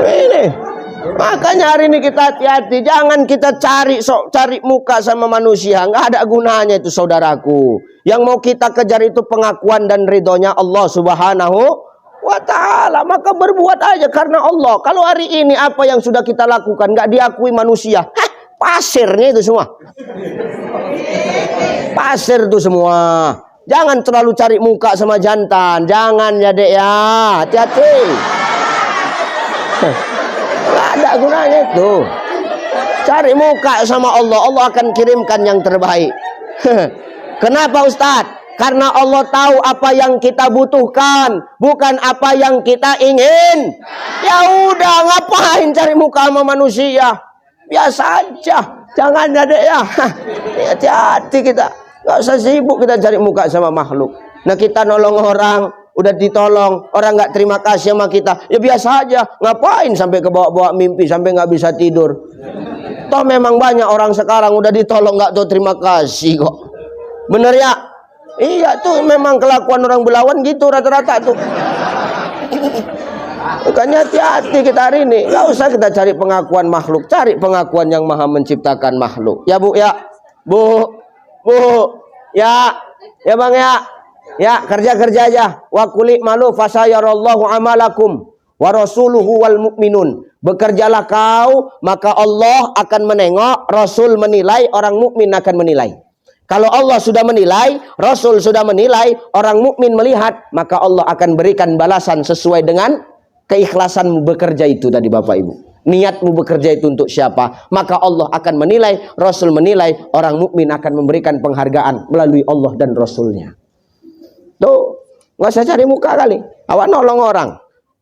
Speaker 1: Ini. Makanya hari ini kita hati-hati, jangan kita cari muka sama manusia, nggak ada gunanya itu, saudaraku. Yang mau kita kejar itu pengakuan dan ridhonya Allah Subhanahu Wa Ta'ala. Maka berbuat aja karena Allah. Kalau hari ini apa yang sudah kita lakukan nggak diakui manusia, pasirnya itu semua. Pasir itu semua. Jangan terlalu cari muka sama jantan, jangan ya dek ya, hati-hati. Nggak ada gunanya itu. Cari muka sama Allah, Allah akan kirimkan yang terbaik. Kenapa Ustadz? Karena Allah tahu apa yang kita butuhkan, bukan apa yang kita ingin. Ya udah, ngapain cari muka sama manusia? Biasa aja, jangan ya dek ya. Hati-hati kita, nggak usah sibuk kita cari muka sama makhluk. Nah kita nolong orang, udah ditolong, orang nggak terima kasih sama kita, ya biasa aja. Ngapain sampai ke bawa-bawa mimpi, sampai nggak bisa tidur? Toh memang banyak orang sekarang udah ditolong nggak tahu terima kasih kok. Bener ya? Iya tuh memang kelakuan orang Belawan gitu rata-rata tuh. Makanya hati-hati kita hari ini. Nggak usah kita cari pengakuan makhluk, cari pengakuan yang Maha Menciptakan makhluk. Ya Bu ya, Bu, ya Bang ya. Ya, kerja aja. Wa kuli malu fasayarallahu amalakum wa rasuluhu wal mu'minun. Bekerjalah kau, maka Allah akan menengok, Rasul menilai, orang mukmin akan menilai. Kalau Allah sudah menilai, Rasul sudah menilai, orang mukmin melihat, maka Allah akan berikan balasan sesuai dengan keikhlasanmu bekerja itu tadi Bapak Ibu. Niatmu bekerja itu untuk siapa? Maka Allah akan menilai, Rasul menilai, orang mukmin akan memberikan penghargaan melalui Allah dan Rasulnya. Tuh, nggak usah cari muka kali. Awak nolong orang,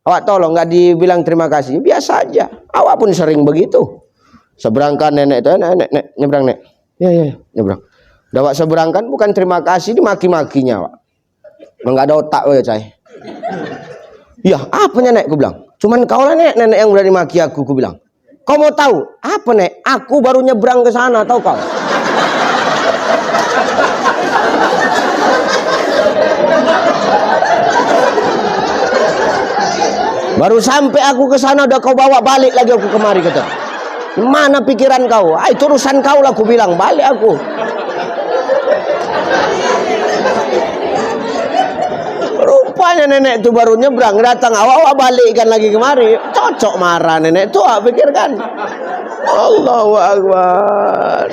Speaker 1: awak tolong nggak dibilang terima kasih, biasa aja. Awak pun sering begitu. Seberangkan nenek itu, nenek nyebrang nek, ya nyebrang. Awak seberangkan bukan terima kasih, dimaki-makinya awak. Nggak ada otak ya cai. Ya apanya nek, ku bilang. Cuman kau lah nenek yang udah dimaki aku bilang. Kau mau tahu apa nek? Aku baru nyebrang ke sana, tahu kau? Baru sampai aku ke sana udah kau bawa balik lagi aku kemari kata. Mana pikiran kau? Itu urusan kau lah, aku bilang balik aku. Rupanya nenek itu baru nyebrang, datang awak balikkan lagi kemari. Cocok marah nenek itu, pikirkan. Allahu Akbar.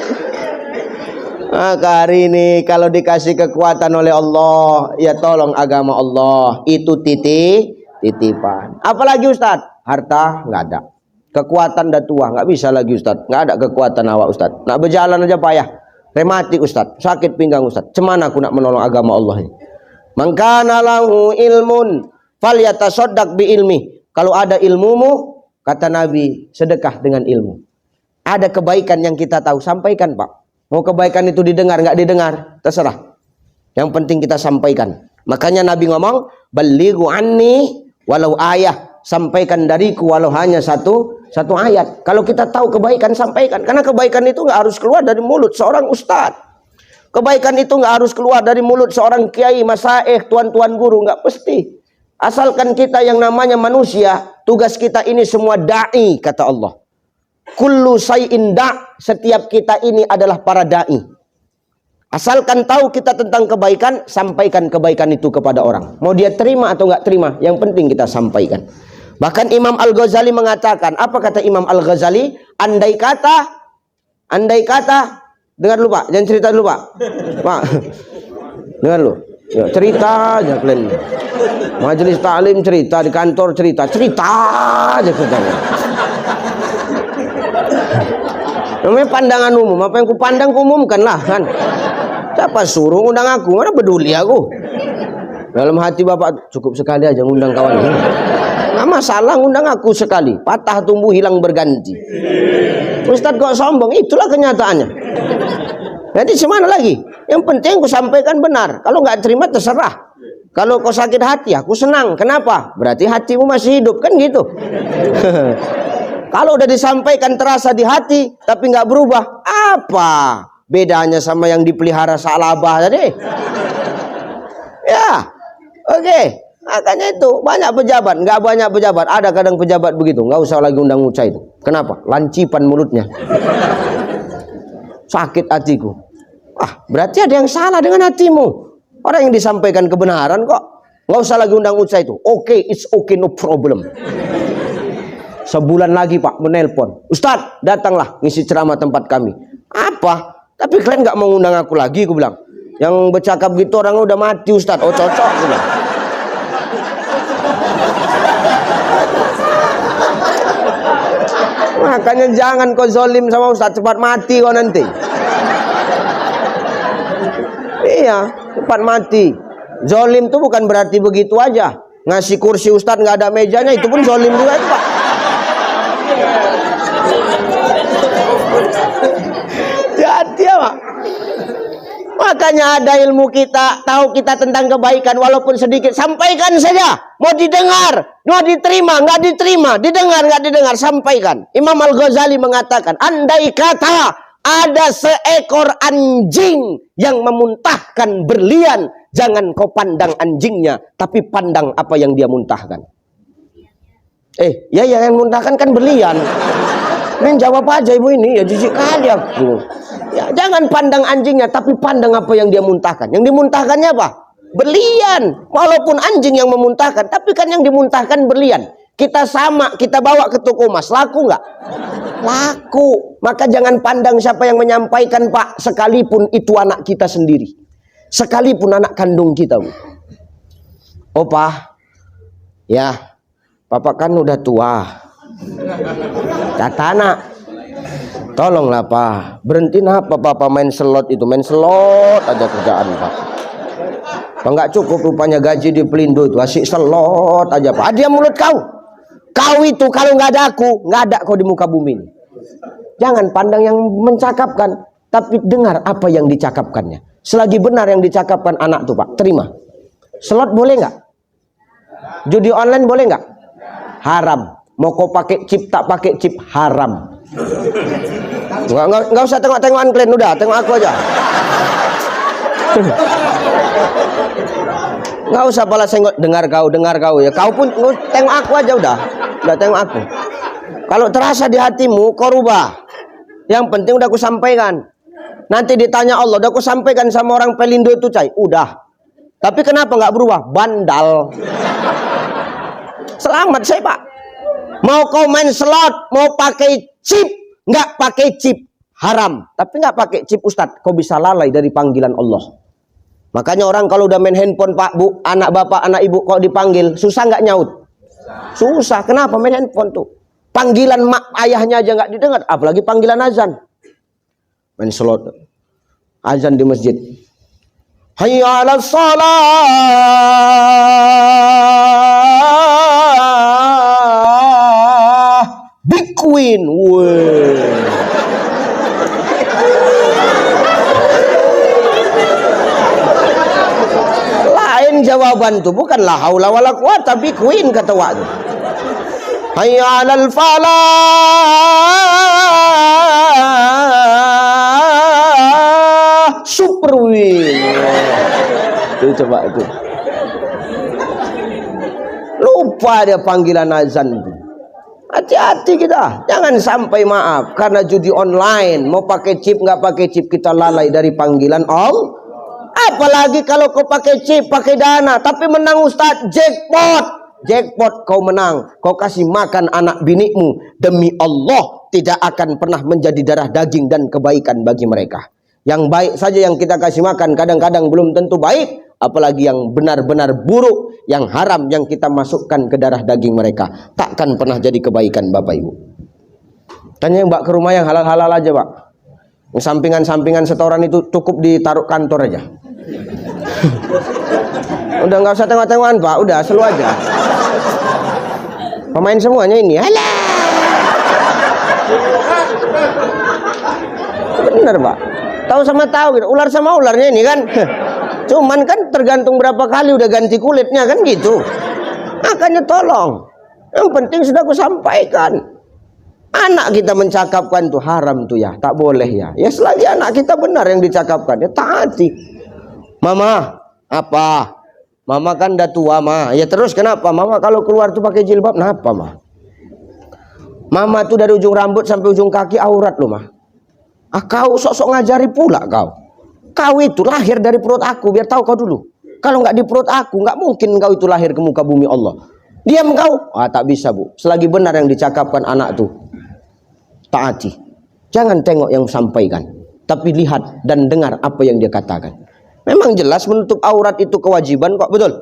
Speaker 1: Maka hari ini kalau dikasih kekuatan oleh Allah, ya tolong agama Allah. Itu titipan. Apalagi Ustadz, harta nggak ada, kekuatan dah tua, nggak bisa lagi Ustadz, nggak ada kekuatan awak Ustadz, nak berjalan aja payah. Rematik Ustaz, sakit pinggang Ustaz. Cemana aku nak menolong agama Allah ini? Mangkana lahu ilmun falyatasaddaq bi ilmi. Kalau ada ilmumu, kata Nabi, sedekah dengan ilmu. Ada kebaikan yang kita tahu, sampaikan Pak. Mau kebaikan itu didengar nggak didengar, terserah. Yang penting kita sampaikan. Makanya Nabi ngomong, balighu anni walau ayah. Sampaikan dariku walau hanya satu ayat. Kalau kita tahu kebaikan, sampaikan. Karena kebaikan itu nggak harus keluar dari mulut seorang ustadz. Kebaikan itu nggak harus keluar dari mulut seorang kiai, masaih, tuan-tuan guru, nggak pasti. Asalkan kita yang namanya manusia, tugas kita ini semua da'i, kata Allah. Kullu say'in da', setiap kita ini adalah para da'i. Asalkan tahu kita tentang kebaikan, sampaikan kebaikan itu kepada orang. Mau dia terima atau nggak terima, yang penting kita sampaikan. Bahkan Imam Al-Ghazali mengatakan, apa kata Imam Al-Ghazali? Andai kata, dengar lu Pak, jangan cerita dulu Pak. Pak, dengar lu. Ya, cerita aja kalian. Majelis taklim cerita, di kantor cerita aja ceritanya. Namanya pandangan umum, apa yang ku pandang ku umumkan lah kan. Siapa suruh undang aku, mana peduli aku. Dalam hati Bapak cukup sekali aja ngundang kawan. Nggak masalah ngundang aku sekali, patah tumbuh hilang berganti. Ustadz kok sombong, itulah kenyataannya. Jadi semana lagi? Yang penting aku sampaikan benar. Kalau nggak terima terserah. Kalau kau sakit hati, aku senang. Kenapa? Berarti hatimu masih hidup kan gitu. Kalau udah disampaikan terasa di hati, tapi nggak berubah, apa bedanya sama yang dipelihara salabah tadi? Ya, oke. Makanya itu banyak pejabat, nggak banyak pejabat. Ada kadang pejabat begitu, nggak usah lagi undang Uca itu. Kenapa? Lancipan mulutnya. Sakit hatiku. Berarti ada yang salah dengan hatimu. Orang yang disampaikan kebenaran kok. Nggak usah lagi undang Uca itu. Oke, it's okay, no problem. Sebulan lagi Pak menelpon, Ustadz datanglah ngisi ceramah tempat kami. Apa? Tapi kalian nggak mau undang aku lagi, aku bilang. Yang bercakap gitu orangnya udah mati Ustadz. Oh cocok, aku bilang. Makanya jangan kau zolim sama Ustadz, cepat mati kau nanti. Iya, cepat mati. Zolim itu bukan berarti begitu aja. Ngasih kursi Ustadz nggak ada mejanya, itu pun zolim juga itu Pak. Jadi ya Pak. Makanya ada ilmu kita, tahu kita tentang kebaikan walaupun sedikit, sampaikan saja. Mau didengar, mau diterima, nggak diterima, didengar, nggak didengar, sampaikan. Imam Al-Ghazali mengatakan, andai kata ada seekor anjing yang memuntahkan berlian, jangan kau pandang anjingnya, tapi pandang apa yang dia muntahkan. Ya yang muntahkan kan berlian. Min jawab aja ibu ini, ya jijik kali aku. Ya, jangan pandang anjingnya, tapi pandang apa yang dia muntahkan. Yang dimuntahkannya apa? Berlian. Walaupun anjing yang memuntahkan, tapi kan yang dimuntahkan berlian. Kita sama, kita bawa ke toko emas, laku nggak? Laku. Maka jangan pandang siapa yang menyampaikan Pak, sekalipun itu anak kita sendiri, sekalipun anak kandung kita. Bu. Pak, ya, Papa kan udah tua. Kata anak, tolonglah Pak, berhenti apa Papa main slot itu, main slot aja kerjaan Pak. Pak nggak cukup rupanya gaji di Pelindo itu, asik slot aja Pak. Dia mulut kau. Kau itu kalau nggak ada aku, nggak ada kau di muka bumi ini. Jangan pandang yang mencakapkan, tapi dengar apa yang dicakapkannya. Selagi benar yang dicakapkan anak tuh Pak, terima. Slot boleh nggak? Judi online boleh nggak? Haram. Mau kau pakai chip tak pakai chip, haram. Nggak usah tengok-tengokan kalian, udah tengok aku aja. Nggak usah balas tengok, dengar kau ya. Kau pun tengok aku aja udah tengok aku. Kalau terasa di hatimu, kau rubah. Yang penting udah aku sampaikan. Nanti ditanya Allah, udah aku sampaikan sama orang Pelindo itu Cai, udah. Tapi kenapa nggak berubah? Bandal. Selamat saya Pak. Mau kau main slot, mau pakai chip, nggak pakai chip, haram. Tapi nggak pakai chip Ustadz, kau bisa lalai dari panggilan Allah. Makanya orang kalau udah main handphone Pak, Bu, anak bapak, anak ibu, kok dipanggil, susah nggak nyaut? Susah. Kenapa main handphone tuh? Panggilan mak ayahnya aja nggak didengar, apalagi panggilan azan. Main slot. azan di masjid. Hayya 'alas shalah. Big Queen. Weh. Lain jawaban tuh, bukan la haula wala quwata, Big Queen kata wak. Hayya 'alal falah. Super win. Tuh coba itu. Lupa dia panggilan azan itu. Hati-hati kita, jangan sampai maaf karena judi online, mau pakai chip nggak pakai chip kita lalai dari panggilan Allah. Apalagi kalau kau pakai chip, pakai dana, tapi menang Ustadz, jackpot kau menang, kau kasih makan anak binikmu, demi Allah tidak akan pernah menjadi darah daging dan kebaikan bagi mereka. Yang baik saja yang kita kasih makan kadang-kadang belum tentu baik, apalagi yang benar-benar buruk, yang haram yang kita masukkan ke darah daging mereka, takkan pernah jadi kebaikan Bapak Ibu. Tanya Mbak ke rumah yang halal-halal aja Pak, yang sampingan-sampingan setoran itu cukup ditaruh kantor aja. Udah nggak usah tengok-tengokan Pak, udah selu aja. Pemain semuanya ini, alah. Bener Pak, tahu sama tahu gitu, ular sama ularnya ini kan. Cuman kan tergantung berapa kali udah ganti kulitnya kan gitu. Makanya tolong, yang penting sudah aku sampaikan. Anak kita mencakapkan tuh haram tuh ya, tak boleh ya. Ya selagi anak kita benar yang dicakapkan, ya taati. Mama, apa? Mama kan udah tua, Ma. Ya terus kenapa? Mama kalau keluar tuh pakai jilbab, kenapa, Ma? Mama tuh dari ujung rambut sampai ujung kaki aurat loh, Ma. Ah, kau sok-sok ngajari pula kau. Kau itu lahir dari perut aku, biar tahu kau dulu. Kalau nggak di perut aku, nggak mungkin kau itu lahir ke muka bumi Allah. Diam kau. Ah, tak bisa, Bu. Selagi benar yang dicakapkan anak tuh, taati. Jangan tengok yang sampaikan, tapi lihat dan dengar apa yang dia katakan. Memang jelas menutup aurat itu kewajiban kok, betul?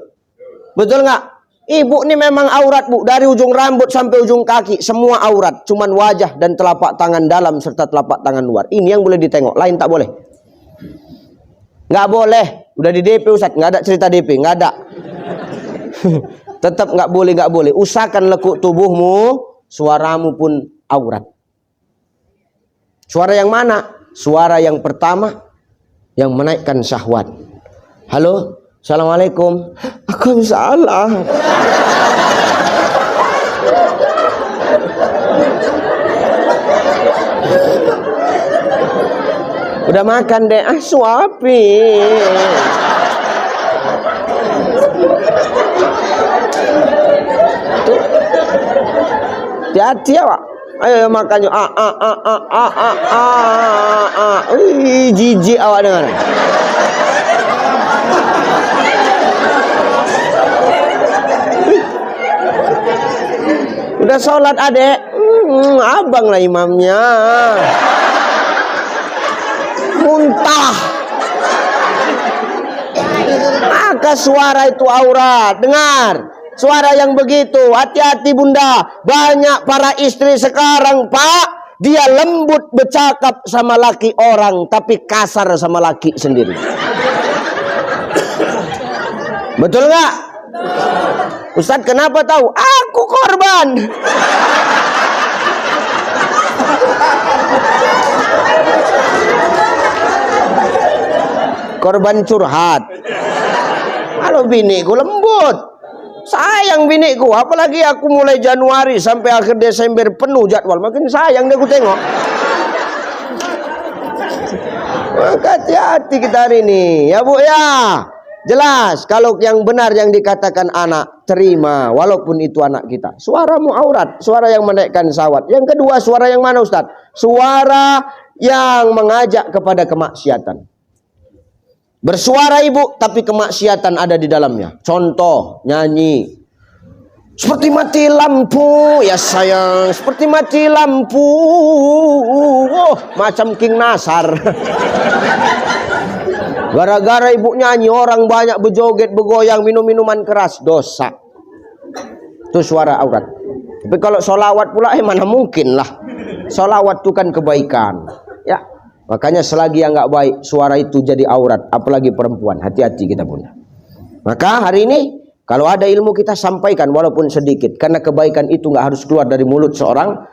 Speaker 1: Betul nggak? Ibu ini memang aurat Bu, dari ujung rambut sampai ujung kaki semua aurat, cuman wajah dan telapak tangan dalam serta telapak tangan luar. Ini yang boleh ditengok, lain tak boleh. Nggak boleh, udah di DP Ustaz, nggak ada cerita DP, nggak ada. Tetap nggak boleh. Usahakan lekuk tubuhmu, suaramu pun aurat. Suara yang mana? Suara yang pertama yang menaikkan syahwat. Halo, assalamualaikum. Waalaikumsalam. Udah makan deh, suapi. Hati-hati ya Pak. Ayo makan yuk. Jijik awak dengar. Udah sholat adek, abang lah imamnya. Muntah. Maka suara itu aurat. Dengar. Suara yang begitu, hati-hati bunda. Banyak para istri sekarang Pak, dia lembut bercakap sama laki orang, tapi kasar sama laki sendiri. Betul nggak? Ustadz kenapa tahu? Aku korban. Korban curhat. Kalau biniku lembut, sayang biniku, apalagi aku mulai Januari sampai akhir Desember penuh jadwal, makin sayang deh aku tengok. Maka hati-hati kita hari ini ya Bu ya. Jelas kalau yang benar yang dikatakan anak, terima walaupun itu anak kita. Suaramu aurat, suara yang menaikkan syahwat. Yang kedua, suara yang mana Ustaz? Suara yang mengajak kepada kemaksiatan. Bersuara ibu tapi kemaksiatan ada di dalamnya. Contoh, nyanyi. Seperti mati lampu, ya sayang, seperti mati lampu. Oh, macam King Nasar. Gara-gara ibu nyanyi orang banyak berjoget, bergoyang, minum minuman keras, dosa. Itu suara aurat. Tapi kalau solawat pula, mana mungkin lah. Solawat itu kan kebaikan. Ya, Makanya selagi yang nggak baik, suara itu jadi aurat, apalagi perempuan. Hati-hati kita punya. Maka hari ini kalau ada ilmu kita sampaikan walaupun sedikit, karena kebaikan itu nggak harus keluar dari mulut seorang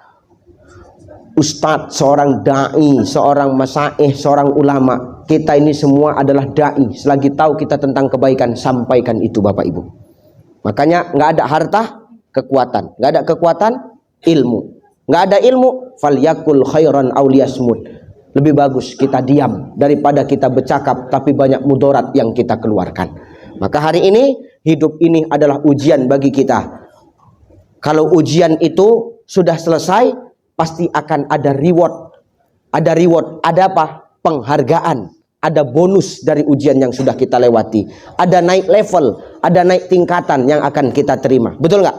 Speaker 1: ustadz, seorang dai, seorang masaih, seorang ulama. Kita ini semua adalah dai. Selagi tahu kita tentang kebaikan, sampaikan itu Bapak Ibu. Makanya nggak ada harta, kekuatan. Nggak ada kekuatan, ilmu. Nggak ada ilmu, falyakul khairan aw liyasmut. Lebih bagus kita diam daripada kita bercakap tapi banyak mudarat yang kita keluarkan. Maka hari ini, hidup ini adalah ujian bagi kita. Kalau ujian itu sudah selesai, pasti akan ada reward. Ada reward, ada apa? Penghargaan. Ada bonus dari ujian yang sudah kita lewati. Ada naik level, ada naik tingkatan yang akan kita terima. Betul nggak?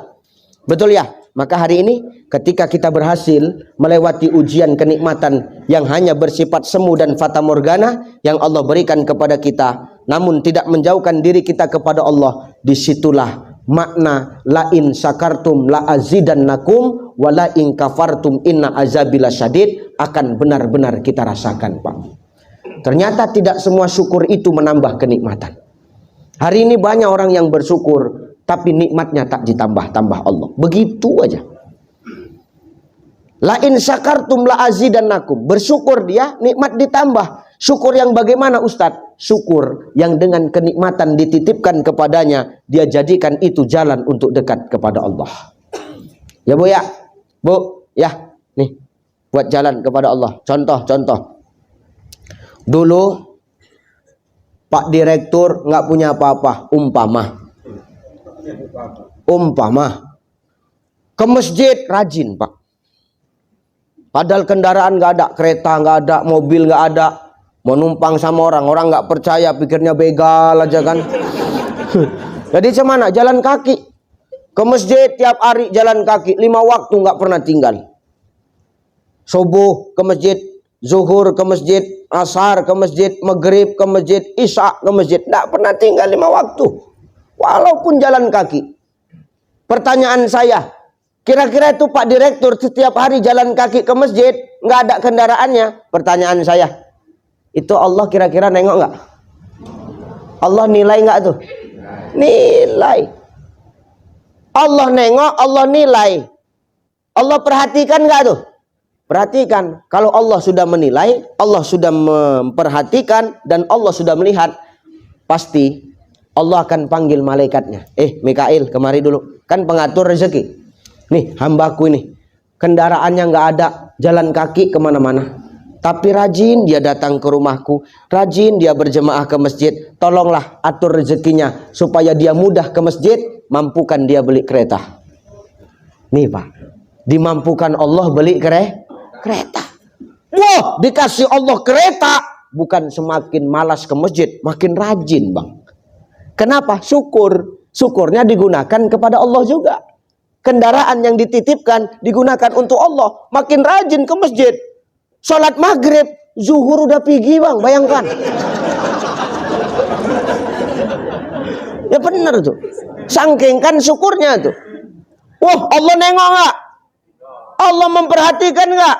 Speaker 1: Betul ya? Maka hari ini ketika kita berhasil melewati ujian kenikmatan yang hanya bersifat semu dan fata morgana yang Allah berikan kepada kita, namun tidak menjauhkan diri kita kepada Allah, disitulah makna la in sakartum la azidannakum wa la in kafartum inna azabila syadid akan benar-benar kita rasakan, Pak. Ternyata tidak semua syukur itu menambah kenikmatan. Hari ini banyak orang yang bersyukur tapi nikmatnya tak ditambah-tambah Allah. Begitu aja. La in syakartum la azidannakum. Bersyukur dia, nikmat ditambah. Syukur yang bagaimana Ustadz? Syukur yang dengan kenikmatan dititipkan kepadanya, dia jadikan itu jalan untuk dekat kepada Allah. Ya Bu ya? Bu, ya. Nih, buat jalan kepada Allah. Contoh. Dulu Pak Direktur nggak punya apa-apa, umpama ke masjid rajin Pak. Padahal kendaraan nggak ada, kereta nggak ada, mobil nggak ada, mau numpang sama orang nggak percaya, pikirnya begal aja kan. Jadi cemana? Jalan kaki ke masjid tiap hari, jalan kaki 5 waktu nggak pernah tinggal. Subuh ke masjid, zuhur ke masjid, asar ke masjid, maghrib ke masjid, isya ke masjid, nggak pernah tinggal 5 waktu. Walaupun jalan kaki. Pertanyaan saya, kira-kira itu Pak Direktur setiap hari jalan kaki ke masjid, nggak ada kendaraannya. Pertanyaan saya, itu Allah kira-kira nengok nggak? Allah nilai nggak tuh? Nilai. Allah nengok, Allah nilai. Allah perhatikan nggak tuh? Perhatikan. Kalau Allah sudah menilai, Allah sudah memperhatikan, dan Allah sudah melihat, pasti Allah akan panggil malaikatnya. Mikail, kemari dulu. Kan pengatur rezeki. Nih, hambaku ini. Kendaraannya nggak ada, jalan kaki kemana-mana. Tapi rajin dia datang ke rumahku. Rajin dia berjemaah ke masjid. Tolonglah atur rezekinya. Supaya dia mudah ke masjid. Mampukan dia beli kereta. Nih Pak. Dimampukan Allah beli kereta. Wah, dikasih Allah kereta. Bukan semakin malas ke masjid. Makin rajin Bang. Kenapa? Syukur. Syukurnya digunakan kepada Allah juga. Kendaraan yang dititipkan digunakan untuk Allah. Makin rajin ke masjid. Sholat maghrib, zuhur udah pergi Bang, bayangkan. Ya benar tuh. Sangkingkan syukurnya tuh. Wah, Allah nengok nggak? Allah memperhatikan nggak?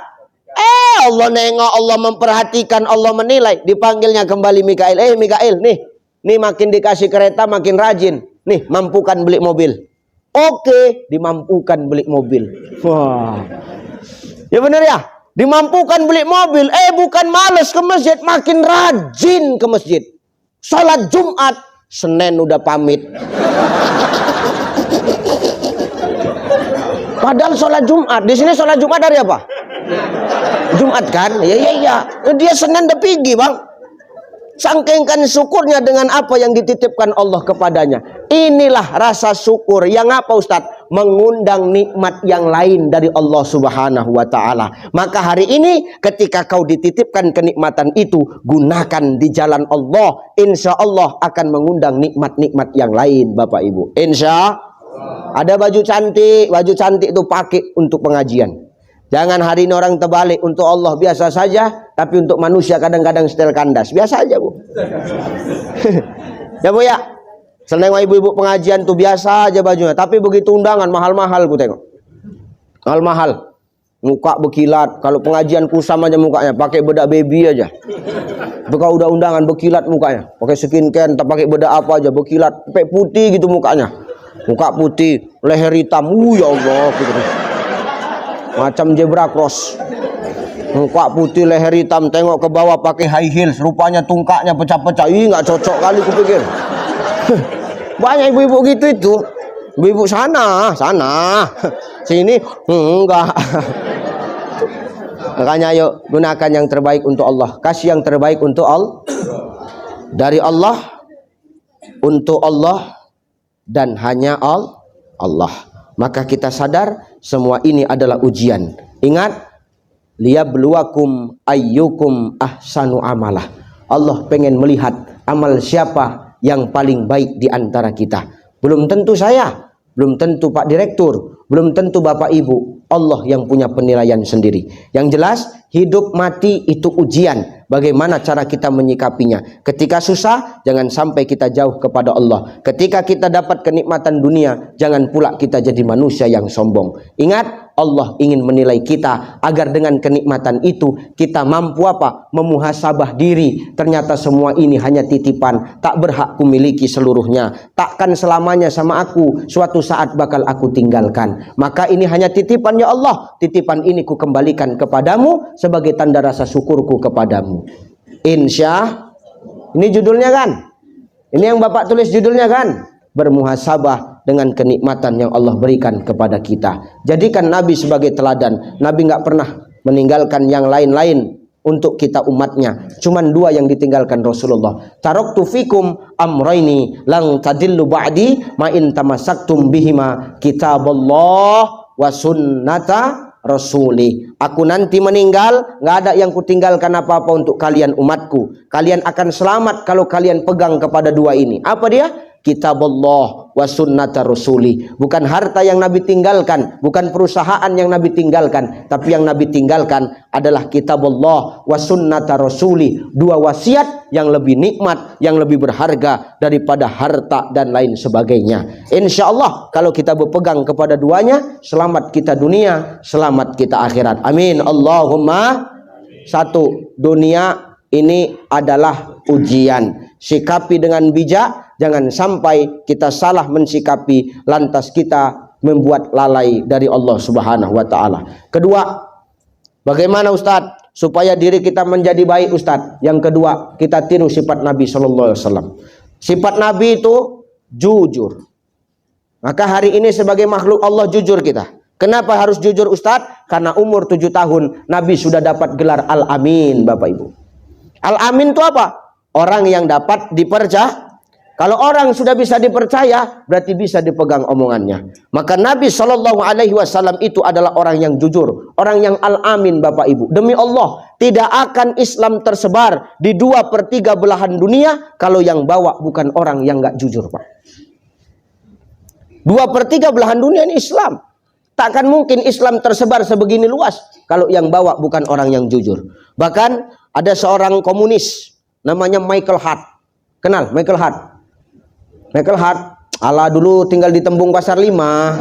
Speaker 1: Allah nengok, Allah memperhatikan, Allah menilai. Dipanggilnya kembali Mikail. Mikail, nih makin dikasih kereta makin rajin. Nih, mampukan beli mobil. Oke, dimampukan beli mobil. Wah. Ya benar ya? Dimampukan beli mobil. Bukan males ke masjid, makin rajin ke masjid. Sholat Jumat, Senin udah pamit. Padahal sholat Jumat, di sini sholat Jumat dari apa? Jumat kan? Iya. Dia Senin udah pergi Bang. Sangkingkan syukurnya dengan apa yang dititipkan Allah kepadanya. Inilah rasa syukur yang apa Ustadz? Mengundang nikmat yang lain dari Allah Subhanahu wa ta'ala. Maka hari ini ketika kau dititipkan kenikmatan itu, gunakan di jalan Allah. Insya Allah akan mengundang nikmat-nikmat yang lain Bapak Ibu. Insya Allah. Ada baju cantik itu pakai untuk pengajian. Jangan hari ini orang terbalik, untuk Allah biasa saja, tapi untuk manusia kadang-kadang setel kandas. Biasa aja Bu. Ya Bu ya. Seneng ibu-ibu pengajian tuh biasa aja bajunya, tapi begitu undangan mahal-mahal ku tengok. Mahal-mahal. muka berkilat. Kalau pengajian kusam aja mukanya pakai bedak baby aja. Bekal udah undangan berkilat mukanya, pakai skincare, tak pakai bedak apa aja berkilat, sampai putih gitu mukanya. Muka putih, leher hitam. Ya Allah, gitu. Macam zebra cross. Muka putih, leher hitam, tengok ke bawah pakai high heels, rupanya tungkaknya pecah-pecah. Ih, nggak cocok kali kupikir. Banyak ibu-ibu gitu itu. Ibu-ibu sana, sini enggak. Makanya ayo gunakan yang terbaik untuk Allah. Kasih yang terbaik untuk Allah. Dari Allah, untuk Allah, dan hanya Allah. Maka kita sadar semua ini adalah ujian. Ingat, liyabluwakum ayyukum ahsanu amalah. Allah pengen melihat amal siapa yang paling baik di antara kita. Belum tentu saya, belum tentu Pak Direktur, belum tentu Bapak Ibu. Allah yang punya penilaian sendiri. Yang jelas, hidup mati itu ujian. Bagaimana cara kita menyikapinya? Ketika susah, jangan sampai kita jauh kepada Allah. Ketika kita dapat kenikmatan dunia, jangan pula kita jadi manusia yang sombong. Ingat, Allah ingin menilai kita agar dengan kenikmatan itu kita mampu apa? Memuhasabah diri. Ternyata semua ini hanya titipan, tak berhak kumiliki seluruhnya. Takkan selamanya sama aku, suatu saat bakal aku tinggalkan. Maka ini hanya titipan ya Allah. Titipan ini ku kembalikan kepadamu sebagai tanda rasa syukurku kepadamu. Insya. Ini judulnya kan? Ini yang Bapak tulis judulnya kan? Bermuhasabah dengan kenikmatan yang Allah berikan kepada kita. Jadikan Nabi sebagai teladan. Nabi nggak pernah meninggalkan yang lain-lain untuk kita umatnya. Cuman dua yang ditinggalkan Rasulullah. Taraktu fikum amraini lang tadillu ba'di ma in tamassaktum bihima kitaballah wa sunnata rasuli. Aku nanti meninggal, nggak ada yang kutinggalkan apa-apa untuk kalian umatku. Kalian akan selamat kalau kalian pegang kepada dua ini. Apa dia? Kitabullah wa sunnata rasuli. Bukan harta yang Nabi tinggalkan, bukan perusahaan yang Nabi tinggalkan, tapi yang Nabi tinggalkan adalah kitabullah wa sunnata rasuli. Dua wasiat yang lebih nikmat, yang lebih berharga daripada harta dan lain sebagainya. Insya Allah kalau kita berpegang kepada duanya, selamat kita dunia, selamat kita akhirat. Amin. Allahumma. Satu, dunia ini adalah ujian. Sikapi dengan bijak, jangan sampai kita salah mensikapi lantas kita membuat lalai dari Allah Subhanahu wa taala. Kedua, bagaimana Ustadz supaya diri kita menjadi baik Ustadz? Yang kedua, kita tiru sifat Nabi sallallahu alaihi wasallam. Sifat Nabi itu jujur. Maka hari ini sebagai makhluk Allah jujur kita. Kenapa harus jujur Ustadz? Karena umur 7 tahun Nabi sudah dapat gelar Al-Amin, Bapak Ibu. Al-Amin itu apa? Orang yang dapat dipercaya. Kalau orang sudah bisa dipercaya, berarti bisa dipegang omongannya. Maka Nabi Shallallahu Alaihi Wasallam itu adalah orang yang jujur, orang yang al-amin, Bapak Ibu. Demi Allah, tidak akan Islam tersebar di 2/3 belahan dunia kalau yang bawa bukan orang yang nggak jujur, Pak. 2/3 belahan dunia ini Islam. Takkan mungkin Islam tersebar sebegini luas kalau yang bawa bukan orang yang jujur. Bahkan ada seorang komunis namanya Michael Hart. Kenal Michael Hart? Michael Hart, ala dulu tinggal di Tembung Pasar 5.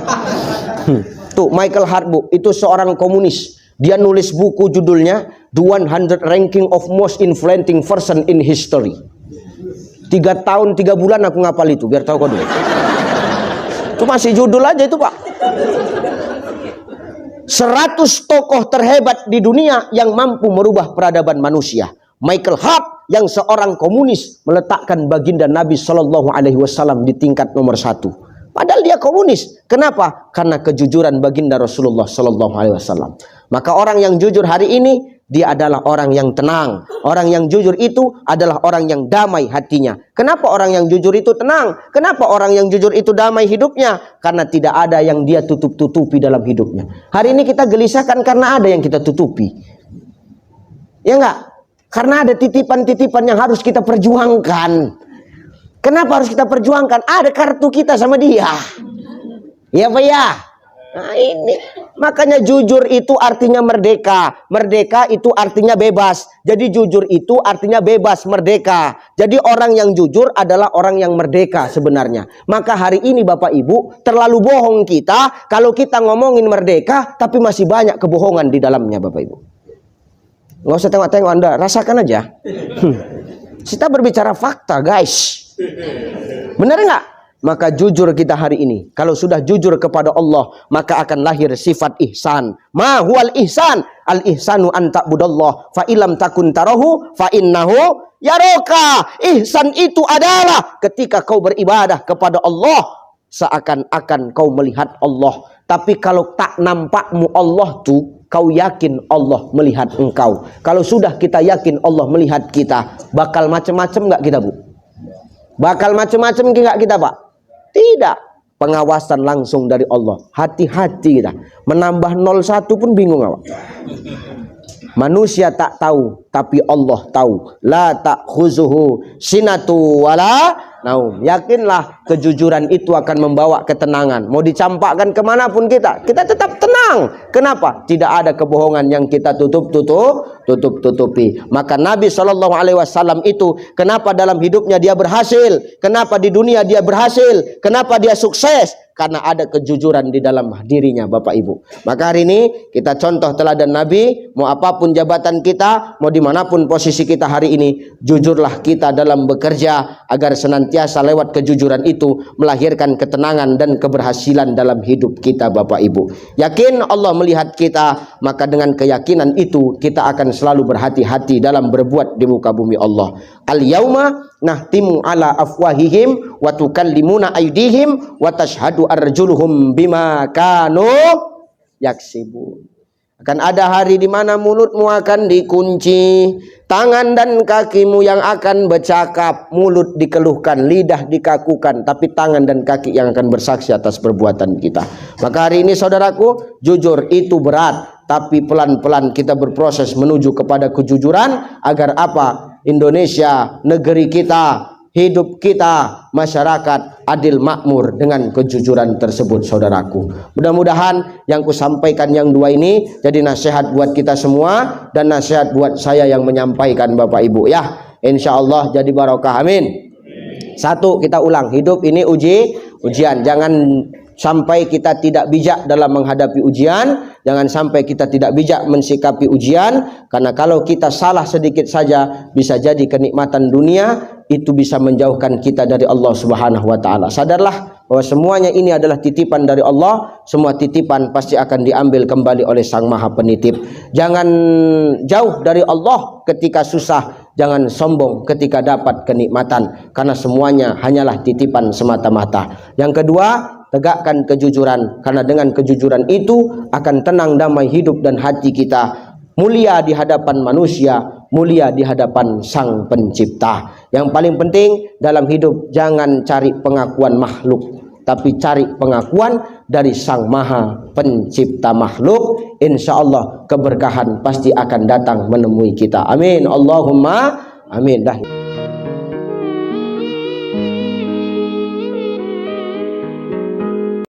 Speaker 1: Tuh Michael Hart, Bu, itu seorang komunis. Dia nulis buku judulnya The 100 Ranking of Most Influencing Person in History. 3 tahun 3 bulan aku ngapal itu, biar tahu kau dulu. Itu masih judul aja itu, Pak. 100 tokoh terhebat di dunia yang mampu merubah peradaban manusia. Michael Hart yang seorang komunis meletakkan baginda Nabi Shallallahu Alaihi Wasallam di tingkat nomor 1. Padahal dia komunis. Kenapa? Karena kejujuran baginda Rasulullah Shallallahu Alaihi Wasallam. Maka orang yang jujur hari ini dia adalah orang yang tenang. Orang yang jujur itu adalah orang yang damai hatinya. Kenapa orang yang jujur itu tenang? Kenapa orang yang jujur itu damai hidupnya? Karena tidak ada yang dia tutup-tutupi dalam hidupnya. Hari ini kita gelisahkan karena ada yang kita tutupi. Ya enggak? Karena ada titipan-titipan yang harus kita perjuangkan. Kenapa harus kita perjuangkan? Ada kartu kita sama dia. Ya Pak ya? Nah ini. Makanya jujur itu artinya merdeka. Merdeka itu artinya bebas. Jadi jujur itu artinya bebas, merdeka. Jadi orang yang jujur adalah orang yang merdeka sebenarnya. Maka hari ini Bapak Ibu, terlalu bohong kita kalau kita ngomongin merdeka tapi masih banyak kebohongan di dalamnya Bapak Ibu. Nggak usah tengok-tengok Anda, rasakan aja. Kita berbicara fakta guys. Benar nggak? Maka jujur kita hari ini. Kalau sudah jujur kepada Allah, maka akan lahir sifat ihsan. Ma huwal ihsan? Al ihsanu an ta'budallah fa ilam takun tarahu fa innahu yaraka. Ihsan itu adalah ketika kau beribadah kepada Allah, seakan-akan kau melihat Allah. Tapi kalau tak nampakmu Allah tuh, kau yakin Allah melihat engkau. Kalau sudah kita yakin Allah melihat kita, bakal macam-macam nggak kita Bu? Bakal macam-macam nggak kita Pak? Tidak. Pengawasan langsung dari Allah. Hati-hati kita. Menambah 01 pun bingung apa? Manusia tak tahu, tapi Allah tahu. La ta'khuzuhu sinatu wala naum. Yakinlah kejujuran itu akan membawa ketenangan. Mau dicampakkan kemanapun kita tetap tenang. Kenapa? Tidak ada kebohongan yang kita tutupi. Maka Nabi SAW itu, kenapa dalam hidupnya dia berhasil? Kenapa di dunia dia berhasil? Kenapa dia sukses? Karena ada kejujuran di dalam dirinya Bapak Ibu. Maka hari ini kita contoh teladan Nabi. Mau apapun jabatan kita, mau dimanapun posisi kita hari ini, jujurlah kita dalam bekerja, agar senantiasa lewat kejujuran itu melahirkan ketenangan dan keberhasilan dalam hidup kita Bapak Ibu. Yakin Allah melihat kita, maka dengan keyakinan itu kita akan selalu berhati-hati dalam berbuat di muka bumi Allah. Al-yauma nahtimu ala afwahihim wa tukallimuna aydihim wa tashhadu arjuluhum bima kanu yaksibun. Akan ada hari di mana mulutmu akan dikunci, tangan dan kakimu yang akan bercakap, mulut dikeluhkan, lidah dikakukan, tapi tangan dan kaki yang akan bersaksi atas perbuatan kita. Maka hari ini saudaraku, jujur itu berat, tapi pelan-pelan kita berproses menuju kepada kejujuran, agar apa? Indonesia, negeri kita, hidup kita, masyarakat adil makmur dengan kejujuran tersebut saudaraku. Mudah-mudahan yang kusampaikan yang dua ini jadi nasihat buat kita semua dan nasihat buat saya yang menyampaikan Bapak Ibu ya. Insya Allah jadi barokah, amin. Satu, kita ulang, hidup ini ujian. Jangan sampai kita tidak bijak dalam menghadapi ujian. Jangan sampai kita tidak bijak mensikapi ujian. Karena kalau kita salah sedikit saja, bisa jadi kenikmatan dunia itu bisa menjauhkan kita dari Allah Subhanahu wa taala. Sadarlah bahwa semuanya ini adalah titipan dari Allah. Semua titipan pasti akan diambil kembali oleh Sang Maha Penitip. Jangan jauh dari Allah ketika susah. Jangan sombong ketika dapat kenikmatan, karena semuanya hanyalah titipan semata-mata. Yang kedua, tegakkan kejujuran, karena dengan kejujuran itu akan tenang damai hidup dan hati kita, mulia di hadapan manusia, mulia di hadapan Sang Pencipta. Yang paling penting dalam hidup, jangan cari pengakuan makhluk, tapi cari pengakuan dari Sang Maha Pencipta makhluk. Insya Allah keberkahan pasti akan datang menemui kita. Amin. Allahumma amin. Dah.